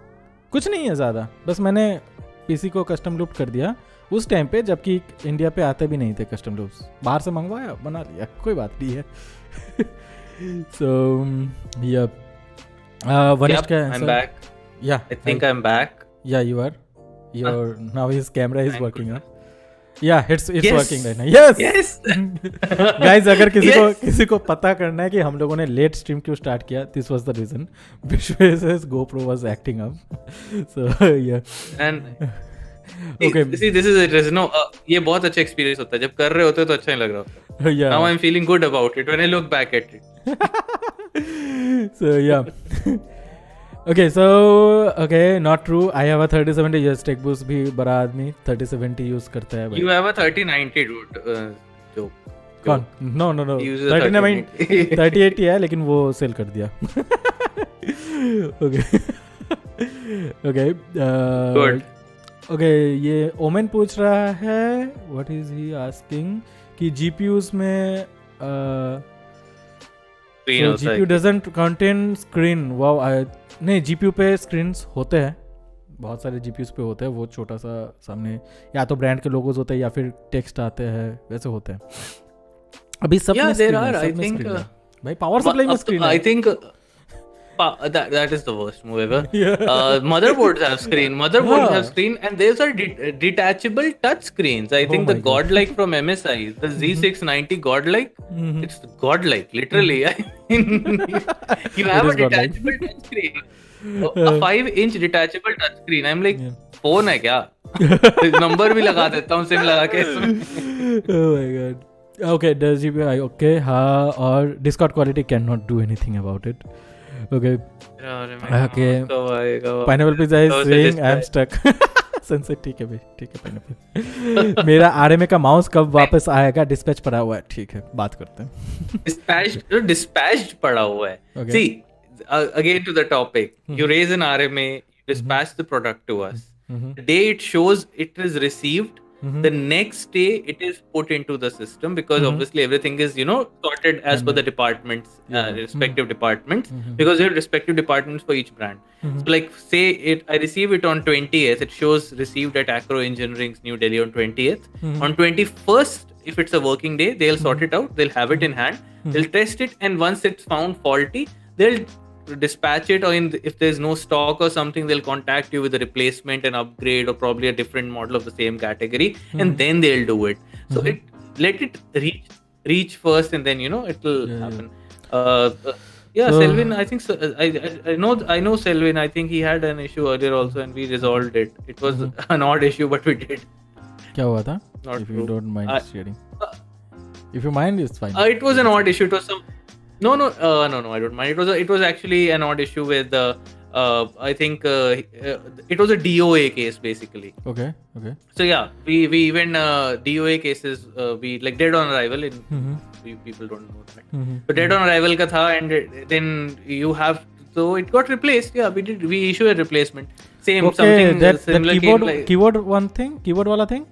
कुछ नहीं है ज़्यादा, बस मैंने पीसी को कस्टम लूप कर दिया उस टाइम पे जबकि इंडिया पे आते भी नहीं थे कस्टम लूप्स. बाहर से मंगवाया, बना लिया, कोई बात नहीं है. सो वनिष्ठ का I'm back. Yeah, I think I'm back. Yeah, you are. Now his camera is working. Yeah, it's yes. Working right now. Yes. Guys, अगर किसी को पता करना है कि हम लोगों ने लेट स्ट्रीम क्यों स्टार्ट किया, this was the reason. Vishvesh's GoPro was acting up. So yeah. And okay. See, this is it. No, ये बहुत अच्छा एक्सपीरियंस होता है जब कर रहे होते तो अच्छा नहीं लग रहा होता. Yeah. Now I'm feeling good about it when I look back at it. So yeah. Okay, not true. I have a 3070. Yes, tech boost भी बड़ा आदमी 3070 यूज करता है भाई. You have a 3090 dude. जो कौन? No. 3080 है लेकिन वो सेल कर दिया. Okay. Good. Okay, ये ओमेन पूछ रहा है, what is he asking, कि GPUs में so GPU doesn't contain screen. Wow, नहीं, GPU पे screens होते हैं, बहुत सारे GPUs पे होते हैं, वो छोटा सा सामने या तो ब्रांड के लोगोज होते हैं या फिर टेक्स्ट आते हैं, वैसे होते हैं. अभी सब में स्क्रीन है, भाई पावर सप्लाई में स्क्रीन है. I think that is the worst move ever. Yeah. Motherboards have screen, and those are detachable touch screens. I Oh think the my God. Godlike from MSI, the Z690 Godlike, Mhm. it's Godlike, literally. I mean, you It have is a godlike. detachable touch screen, a 5-inch detachable touch screen. I'm like, Yeah. phone है क्या? Number भी लगा देता हूँ SIM लगा के इसमें. Oh my God. Okay, does GPI okay? Or Discord quality cannot do anything about it. Okay. Okay. कब आएगा? Pineapple Pizza is तो saying suggest I'm stuck. Sensei ठीक है भाई, ठीक है Pineapple. मेरा RMA का माउस कब वापस आएगा? डिस्पैच पड़ा हुआ है. ठीक है, बात करते हैं. dispatched पड़ा हुआ है. Okay. See, again to the topic. You raise an RMA, you dispatch the product to us. The day it shows it is received, the next day it is put into the system, because obviously everything is sorted as per the departments, respective departments, because there are respective departments for each brand. So like say I receive it on 20th, it shows received at Acro Engineering's New Delhi on 20th. On 21st, if it's a working day, they'll sort it out, they'll have it in hand, they'll test it, and once it's found faulty, they'll dispatch it, or if there's no stock or something, they'll contact you with a replacement and upgrade, or probably a different model of the same category, and then they'll do it. So let it reach first, and then it'll happen. Yeah, so, Selvin, I think so, I know Selvin. I think he had an issue earlier also, and we resolved it. It was an odd issue, but we did. क्या हुआ था? Not If true. you don't mind sharing. If you mind, it's fine. It was an odd issue. It was some. No, I don't mind. It was actually an odd issue with I think it was a DOA case basically. Okay. So yeah, we even DOA cases we like dead on arrival. People don't know that. So dead on arrival ka tha, and then you have, so it got replaced. Yeah, we issue a replacement. Same Okay, something that similar. keyboard wala thing.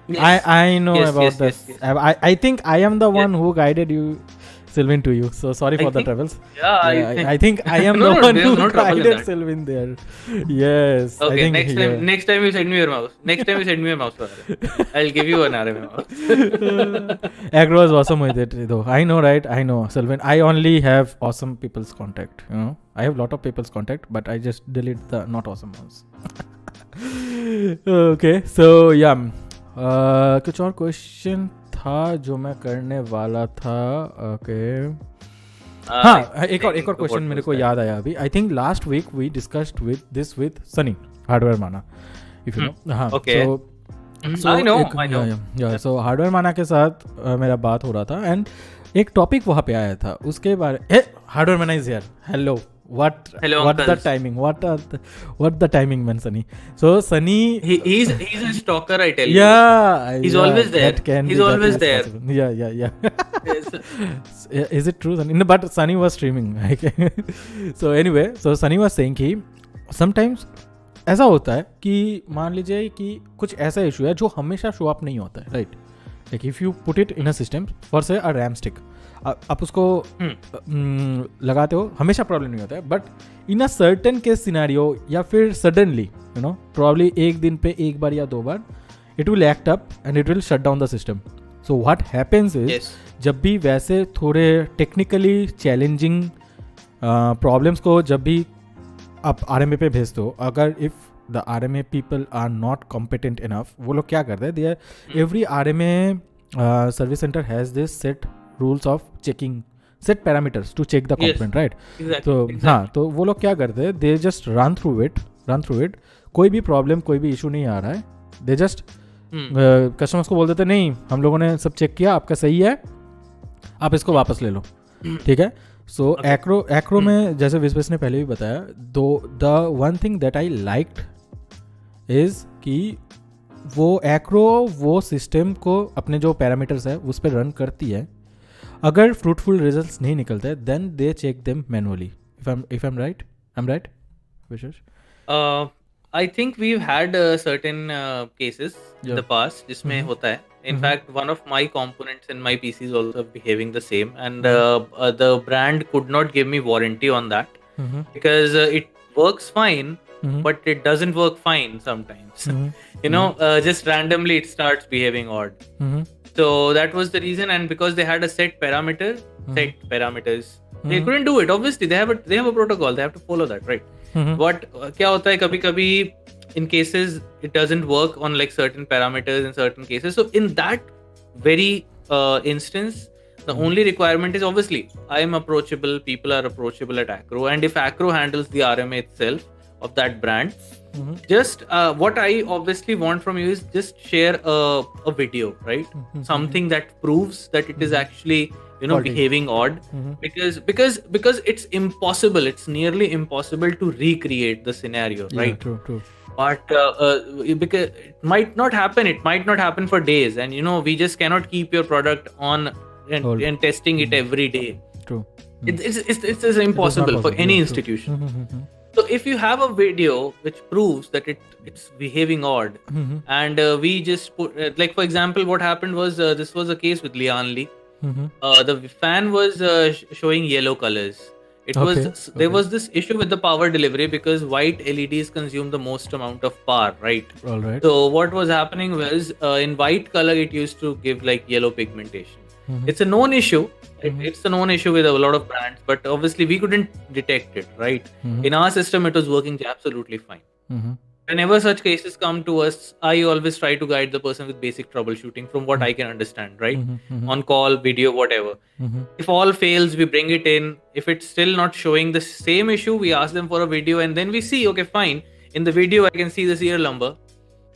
Yes. I know Yes, about yes, this. yes. I think I am the one who guided you, Sylvain, to you. So sorry for the travels. Yeah, I think I am No, the no, one there's who no trouble in guided that. Sylvain there. Yes. I Okay, think, next time you send me your mouse. Next time you send me a mouse for RMA. I'll give you an RMA mouse. Acro was awesome with it though. I know, right? I know, Sylvain. I only have awesome people's contact. I have lot of people's contact, but I just delete the not awesome ones. Okay, so yeah. कुछ और question था जो मैं करने वाला था. Okay. हाँ, एक और क्वेश्चन मेरे को याद आया अभी. I think last week we discussed with Sunny hardware माना, इफ यू नो. हाँ, okay. I know. So hardware माना के साथ मेरा बात हो रहा था, एंड एक टॉपिक वहाँ पे आया था उसके बारे. हार्डवेयर माना is here. Hello. What the timing? What the timing, man, Sunny? So Sunny, he's a stalker, I tell you. Yeah, he's always there. He's always there. Yeah. Is it true, Sunny? No, but Sunny was streaming. So anyway, so Sunny was saying कि sometimes ऐसा होता है कि मान लीजिए कि कुछ ऐसा इशू है जो हमेशा शो अप नहीं होता है, right? Like if you put it in a system, for say a RAM stick, आप उसको लगाते हो, हमेशा प्रॉब्लम नहीं होता है, but in a certain case scenario या फिर सडनली प्रॉब्ली एक दिन पे एक बार या दो बार it will act up and it will shut down the system. So what happens is जब भी वैसे थोड़े टेक्निकली चैलेंजिंग प्रॉब्लम्स को जब भी आप RMA पे भेजते हो, अगर if the RMA people are not competent enough, वो लोग क्या करते हैं, they every RMA service centre has this set rules of checking, set parameters to check the component, right? Exactly. हाँ, तो वो लोग क्या करते हैं, they just run through it. कोई भी प्रॉब्लम, कोई भी इशू नहीं आ रहा है, they just कस्टमर्स को बोल देते नहीं, हम लोगों ने सब चेक किया, आपका सही है, आप इसको वापस ले लो, ठीक है. सो एक्रो में जैसे विश्वेश ने पहले भी बताया, the one thing that I liked is कि वो एक्रो वो सिस्टम को अपने जो पैरामीटर्स है उस पर रन करती है. अगर फ्रूटफुल रिजल्ट्स नहीं निकलते then they check them manually. If I'm right, Vishvesh? I think we've had certain cases in the past जिसमें होता है. In fact, one of my components in my PC is also behaving the same, and the brand could not give me warranty on that because it works fine, but it doesn't work fine sometimes. Just randomly it starts behaving odd. So that was the reason, and because they had a set parameters, They couldn't do it. Obviously, they have a protocol. They have to follow that, right? But क्या होता है कभी-कभी in cases it doesn't work on like certain parameters in certain cases. So in that very instance, the only requirement is obviously I am approachable. People are approachable at Acro, and if Acro handles the RMA itself of that brand, just what I obviously want from you is just share a video, right? Something that proves that it is actually behaving odd, because it's impossible. It's nearly impossible to recreate the scenario, right? True. But because it might not happen. It might not happen for days, and we just cannot keep your product on and testing it every day. True. It's impossible for any institution. So if you have a video which proves that it's behaving odd, and we just put like for example, what happened was this was a case with Lian Li. The fan was showing yellow colors. There was this issue with the power delivery because white LEDs consume the most amount of power, right? All right. So what was happening was in white color it used to give like yellow pigmentation. It's a known issue. It's a known issue with a lot of brands, but obviously we couldn't detect it, right? In our system, it was working absolutely fine. Whenever such cases come to us, I always try to guide the person with basic troubleshooting from what I can understand, right? On call, video, whatever. If all fails, we bring it in. If it's still not showing the same issue, we ask them for a video, and then we see, okay, fine. In the video, I can see this ear lumber.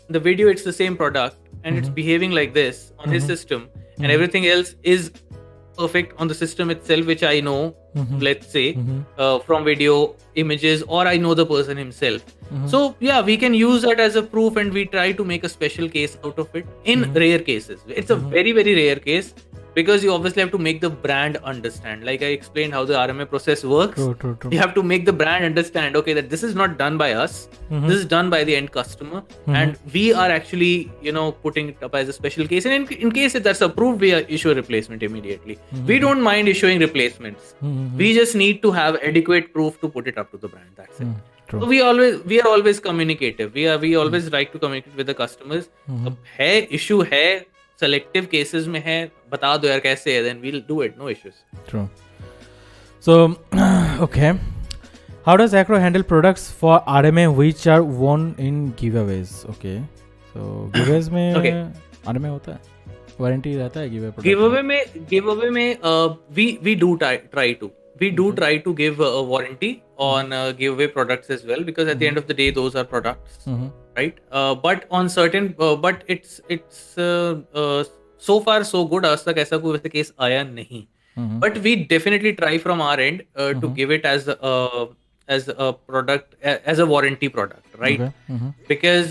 In the video, it's the same product, and it's behaving like this on his system, and everything else is perfect on the system itself, which I know, let's say, from video images, or I know the person himself. So yeah, we can use that as a proof, and we try to make a special case out of it in rare cases. It's a very, very rare case because you obviously have to make the brand understand. Like I explained how the RMA process works. True. You have to make the brand understand, okay, that this is not done by us. This is done by the end customer, and we are actually, putting it up as a special case. And in case if that's approved, we issue a replacement immediately. We don't mind issuing replacements. We just need to have adequate proof to put it up to the brand. That's it. So we are always communicative. We always like to communicate with the customers. अब है issue है, selective cases में है, बता दो यार कैसे है, then we'll do it, no issues. True. So okay, how does Acro handle products for RMA which are won in giveaways? Okay, so giveaways में RMA होता है, वारंटी रहता है giveaway में we do try to give a warranty on giveaway products as well, because at the end of the day those are products, right? But on certain but it's so far so good, आज तक ऐसा कोई वैसे case आया नहीं. But we definitely try from our end to give it as a product, as a warranty product, right? Because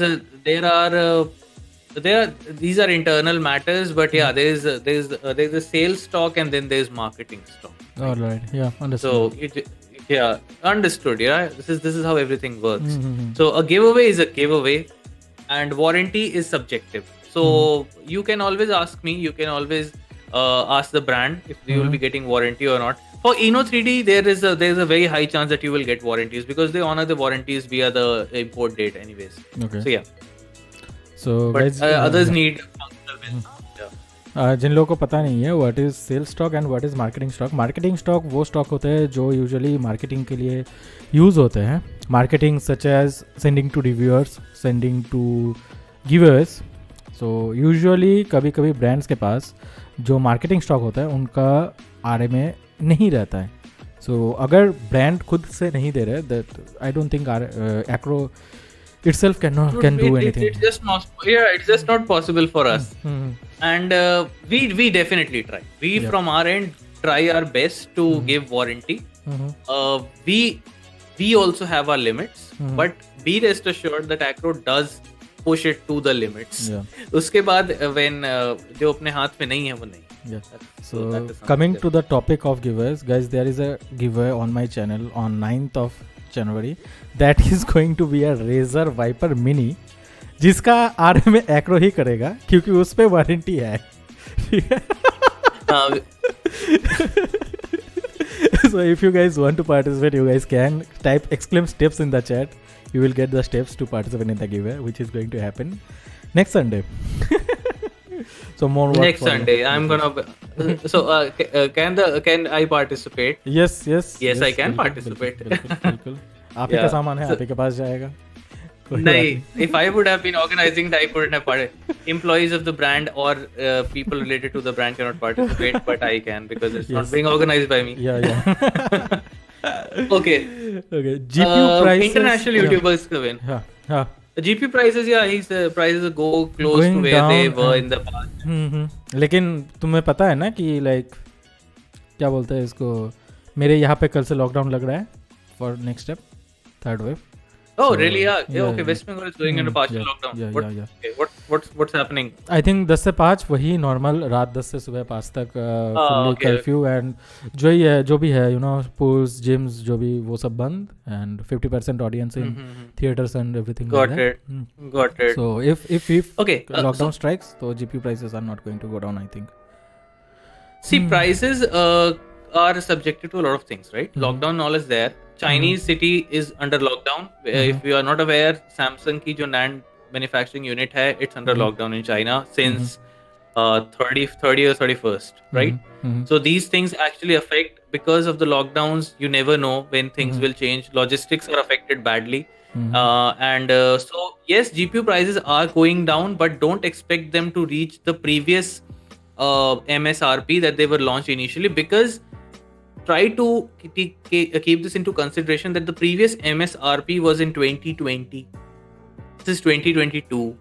these are internal matters, but yeah, there's a sales stock and then there's marketing stock. All right, yeah, understood. So understood. Yeah, this is how everything works. So a giveaway is a giveaway, and warranty is subjective. So you can always ask me. You can always ask the brand if you will be getting warranty or not. For Inno3D, there's a very high chance that you will get warranties because they honor the warranties via the import date, anyways. Okay. So yeah. So but guys, others need functional business. जिन लोगों को पता नहीं है what is sales stock and what is marketing stock वो stock होते हैं जो usually marketing के लिए यूज़ होते हैं. Marketing such as sending to reviewers, sending to givers. So usually कभी कभी ब्रांड्स के पास जो मार्केटिंग स्टॉक होता है उनका RMA नहीं रहता है. सो अगर ब्रांड खुद से नहीं दे रहे, that I don't think Acro itself can do anything. It's just not possible for us. And we definitely try. From our end try our best to give warranty. We also have our limits, but be rest assured that Acro does push it to the limits. उसके बाद when जो अपने हाथ में नहीं है वो नहीं. So coming to the topic of giveaways, guys, there is a giveaway on my channel on 9th of January. That is going to be a Razer Viper Mini, जिसका RMA Acro ही करेगा क्योंकि उस पे वारंटी है. So if you guys want to participate, you guys can type !steps in the chat. You will get the steps to participate in the giveaway, which is going to happen next Sunday. So more work next Sunday. I'm gonna can I participate? Yes, Yes, I can बिल्कुल, participate. बिल्कुल आप ही का Yeah. सामान है, आप ही के पास जाएगा, कोई बात Nahi, नहीं. if I would have been organizing, I couldn't have participated. Employees of the brand or people related to the brand cannot participate, but I can because it's not Yes. being organized by me. Yeah. Okay. Okay, GPU prices. International YouTubers come in. Yeah. The GPU prices, yeah, his prices go close Going to where they down were and- in the past. लेकिन तुम्हें पता है ना कि like क्या बोलते हैं इसको, मेरे यहाँ पे कल से लॉकडाउन लग रहा है for next step, third wave. Oh, So, really? Yeah. yeah, Okay, West Bengal is going into partial lockdown. Yeah. Okay, what's happening? I think 10 से 5 वही नॉर्मल, रात 10 से सुबह 5 तक फुल्ली okay. कर्फ्यू एंड जो ही है, जो भी है, यू नो, पूल्स, जिम्स, जो भी, वो सब बंद, and 50% audience in theatres and everything. Got it. So if Okay. lockdown strikes, so GPU prices are not going to go down, I think. See, prices are subjected to a lot of things, right? Lockdown all is there. Chinese city is under lockdown. If you are not aware, Samsung की जो NAND manufacturing unit है, it's under lockdown in China since 30 or 31st, right? So these things actually affect, because of the lockdowns, you never know when things will change. Logistics are affected badly. So yes, GPU prices are going down, but don't expect them to reach the previous MSRP that they were launched initially, because try to keep this into consideration that the previous MSRP was in 2020. This is 2022.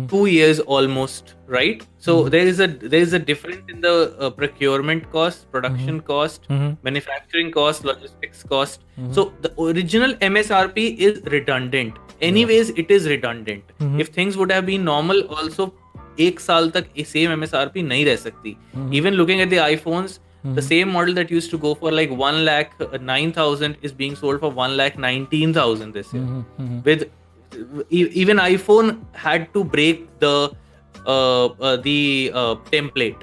2 years almost, right? So there is a difference in the procurement cost, production cost, manufacturing cost, logistics cost. So the original MSRP is redundant. Anyways, it is redundant. If things would have been normal, also एक साल तक same MSRP नहीं रह सकती. Even looking at the iPhones, the same model that used to go for like 1,09,000 is being sold for 1,19,000 this year. With even iPhone had to break the template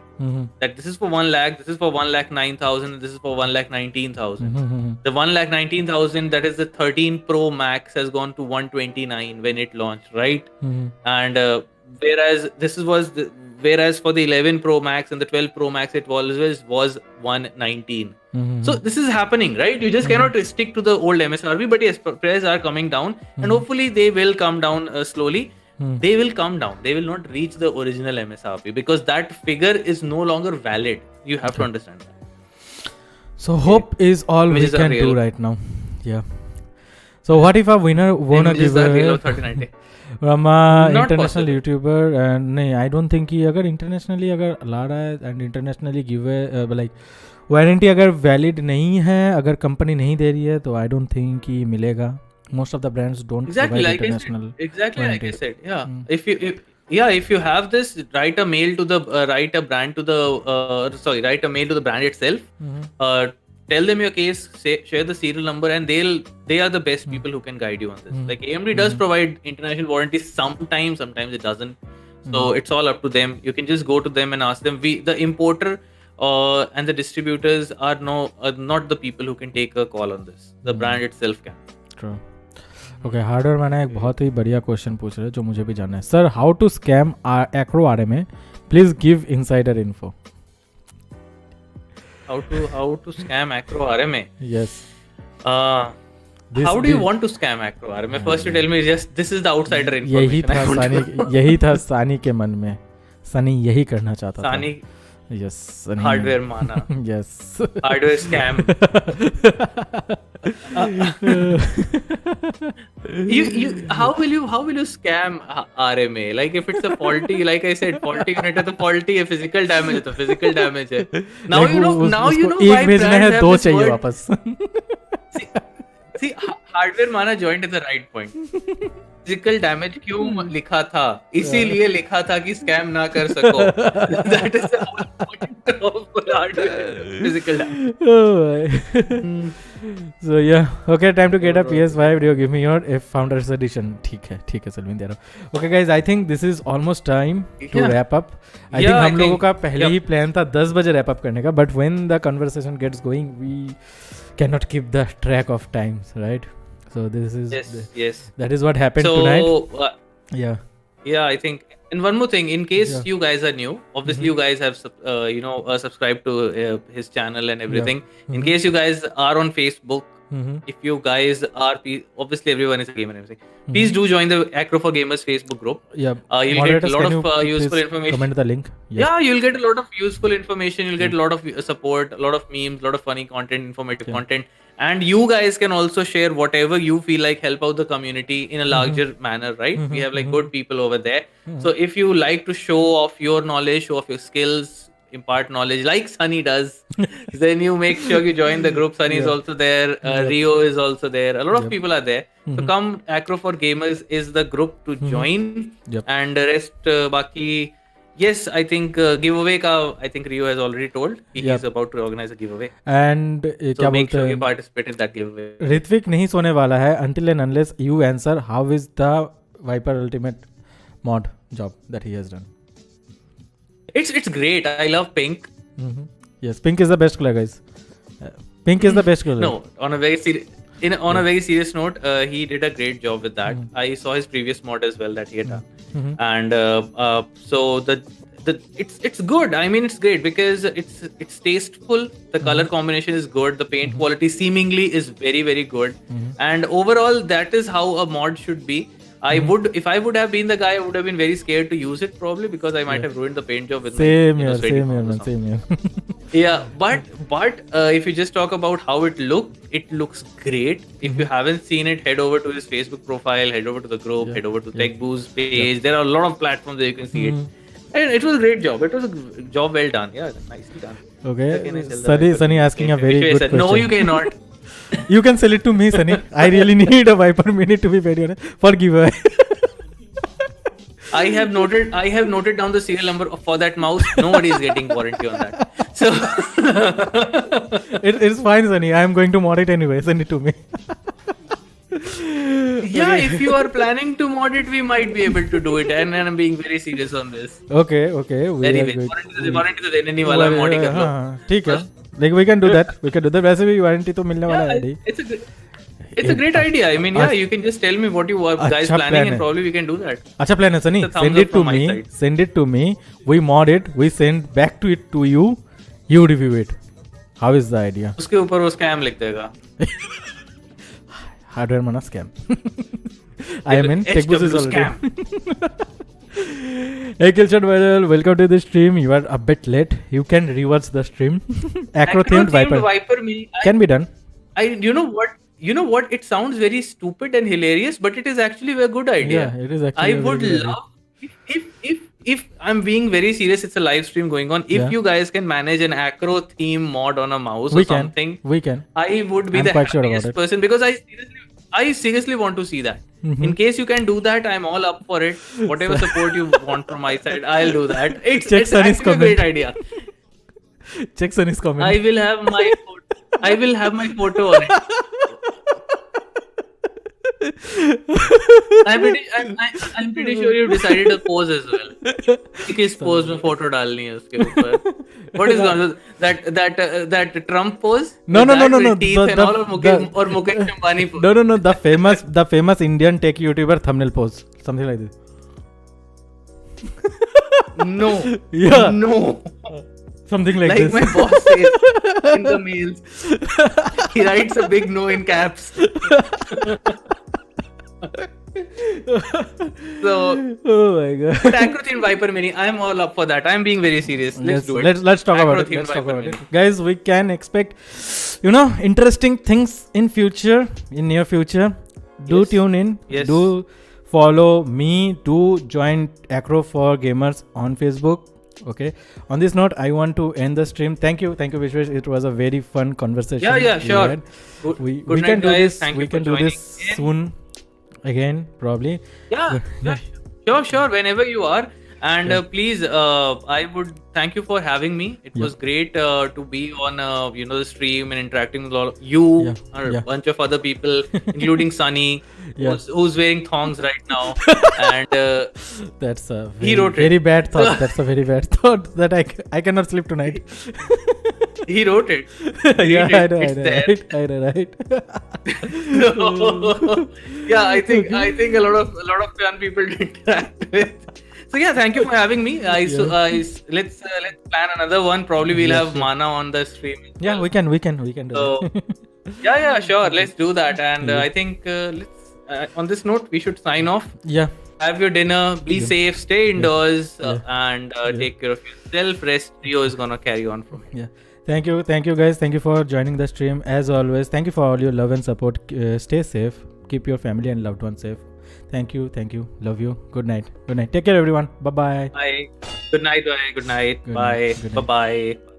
that this is for 1 lakh, this is for 1,09,000, this is for 1,19,000. The 1,19,000, that is the 13 Pro Max, has gone to 129 when it launched, right? And whereas for the 11 Pro Max and the 12 Pro Max, it always was 119. So this is happening, right? You just cannot stick to the old MSRP, but yes, prices are coming down, and hopefully they will come down slowly. They will come down. They will not reach the original MSRP because that figure is no longer valid. You have to understand that. So hope is all we can do right now. Yeah. So what if a winner won a giveaway from a international YouTuber? And नहीं, I don't think कि अगर internationally अगर ला रहा है and internationally giveaway like warranty अगर valid नहीं है, अगर कंपनी नहीं दे रही है, तो I don't think कि मिलेगा. Most of the brands don't provide international. Exactly like I said. Yeah. If you have this, write a mail to the write a mail to the brand itself. Tell them your case, share the serial number, and they are the best people who can guide you on this. Like AMD does provide international warranties sometimes it doesn't. So it's all up to them. You can just go to them and ask them. The importer and the distributors are not the people who can take a call on this. The brand itself can. True. Okay, hardware मैंने एक बहुत ही बढ़िया question पूछ रहे हैं जो मुझे भी जानना है. Sir, how to scam Acro RMA? Please give insider info. How to scam Acro RMA? Yes. How do you want to scam Acro RMA? First you tell me just this is the outsider information. यही था सानी के मन में. सनी यही करना चाहता था. सानी. Yes. Hardware माना. Yes. Hardware scam. How will you scam RMA? Like if it's a faulty, like I said, faulty unit है तो faulty है, physical damage है तो physical damage है. Now you know why एक भेजने हैं, दो चाहिए वापस. See, hardware माना joint is the right point. Physical damage क्यों लिखा था? इसीलिए लिखा था कि scam ना कर सको. That is the whole point of hardware. Physical damage. So yeah, okay, time to get a PS5. Do you give me your Founders Edition? ठीक है सलमीन दे रहा हूँ. Okay guys, I think this is almost time to wrap up. I think हम लोगों का पहले ही plan था 10 बजे wrap up करने का, but when the conversation gets going, we cannot keep the track of times, right? So this is yes. that is what happened tonight. Yeah, I think And one more thing, in case Yeah. you guys are new, obviously you guys have subscribed to his channel and everything. In case you guys are on Facebook, if you guys are obviously everyone is a gamer and everything, please do join the Acro for Gamers Facebook group. Yeah. You'll get a Moderators, lot can of you useful please information. comment the link? Yeah, you'll get a lot of useful information. You'll get a lot of support, a lot of memes, a lot of funny content, informative content. And you guys can also share whatever you feel like, help out the community in a larger manner, right? We have like good people over there. So if you like to show off your knowledge, show off your skills, impart knowledge like Sunny does, then you make sure you join the group. Sunny is also there. Rio is also there. A lot of people are there. So come, Acro for Gamers is the group to join. And the rest, Baki, yes, I think giveaway ka, I think Rio has already told. He is about to organize a giveaway. And So make sure you participate in that giveaway. Ritwik नहीं सोने वाला है until and unless you answer how is the Viper Ultimate mod job that he has done. It's great. I love Pink. Yes, Pink is the best color, guys. Pink is the best color. No, on a very serious note, he did a great job with that. I saw his previous mod as well that he had done, and so it's good. I mean, it's great because it's tasteful. The color combination is good. The paint quality seemingly is very, very good, and overall, that is how a mod should be. If I would have been the guy, I would have been very scared to use it probably because I might have ruined the paint job with same my here, man. Yeah, but if you just talk about how it looks great. If you haven't seen it, head over to his Facebook profile, head over to the group, head over to TechBoo's page. There are a lot of platforms where you can see it. And it was a great job. It was a job well done. Yeah, nicely done. Okay. Sunny asking a very good question. No, you cannot. You can sell it to me, Sunny. I really need a Viper Mini, to be very honest, for giveaway. I have noted down the serial number for that mouse. Nobody is getting warranty on that. So it's fine, Sunny. I am going to mod it anyway. Send it to me. Yeah, if you are planning to mod it, we might be able to do it. And I'm being very serious on this. Okay. Anyway, warranty तो देने नहीं वाला, mod ही कर लो. ठीक है. Like we can do that. वैसे भी warranty तो मिलने वाला है. It's a great idea. I mean, you can just tell me what you are guys planning and probably we can do that. अच्छा plan है, Sunny. Send it to me. We mod it. We send back to it to you. You review it. How is the idea? उसके ऊपर वो scam लिख देगा. Hardware mana scam. I mean, TechBoo's is already. Hey Killshot Viral, welcome to the stream. You are a bit late. You can rewatch the stream. Acro themed Viper Mini can be done. You know what? It sounds very stupid and hilarious, but it is actually a good idea. Yeah, it is actually. I would love if I'm being very serious. It's a live stream going on. If you guys can manage an Acro theme mod on a mouse or something, we can. I would be the happiest person because I seriously want to see that. In case you can do that, I'm all up for it. Whatever support you want from my side, I'll do that. It's actually a great idea. Check Sunny's comment. I will have my photo on it. I'm pretty sure you've decided a pose as well. किस pose में photo डालनी है उसके ऊपर? What is that Trump pose? No. Teeth and all or Mukesh Ambani pose. No. The famous Indian tech YouTuber thumbnail pose, something like this. No. Yeah. No. Something like this. Like my boss says in the mails. He writes a big no in caps. So, oh my god. But Acro themed Viper Mini, I'm all up for that. I'm being very serious. Let's do it. Let's talk about it. Guys, we can expect, interesting things in near future. Do tune in. Yes. Do follow me. Do join Acro for Gamers on Facebook. Okay. On this note, I want to end the stream. Thank you, Vishvesh. It was a very fun conversation. Yeah, sure. We can do this. We can do this soon. Again, probably. Yeah. Sure. Whenever you are. And please, I would thank you for having me. It was great to be on, the stream and interacting with all of you and a bunch of other people, including Sunny, who's wearing thongs right now. And that's a very bad thought. That's a very bad thought that I cannot sleep tonight. He wrote it. I know, right. Yeah, I think a lot of fun people to interact with. So yeah, thank you for having me. Let's plan another one. Probably we'll have Mana on the stream. Yeah, we can do So that. yeah, sure. Let's do that. And Yeah. I think let's on this note we should sign off. Yeah. Have your dinner. Be safe. Stay indoors and Yeah. take care of yourself. Rest. Rio is gonna carry on from here. Yeah. Thank you guys. Thank you for joining the stream. As always, thank you for all your love and support. Stay safe. Keep your family and loved ones safe. Thank you. Love you. Good night. Take care, everyone. Bye-bye. Bye. Good night. Bye. Good night. Good Bye. night. Good night. Bye. Bye.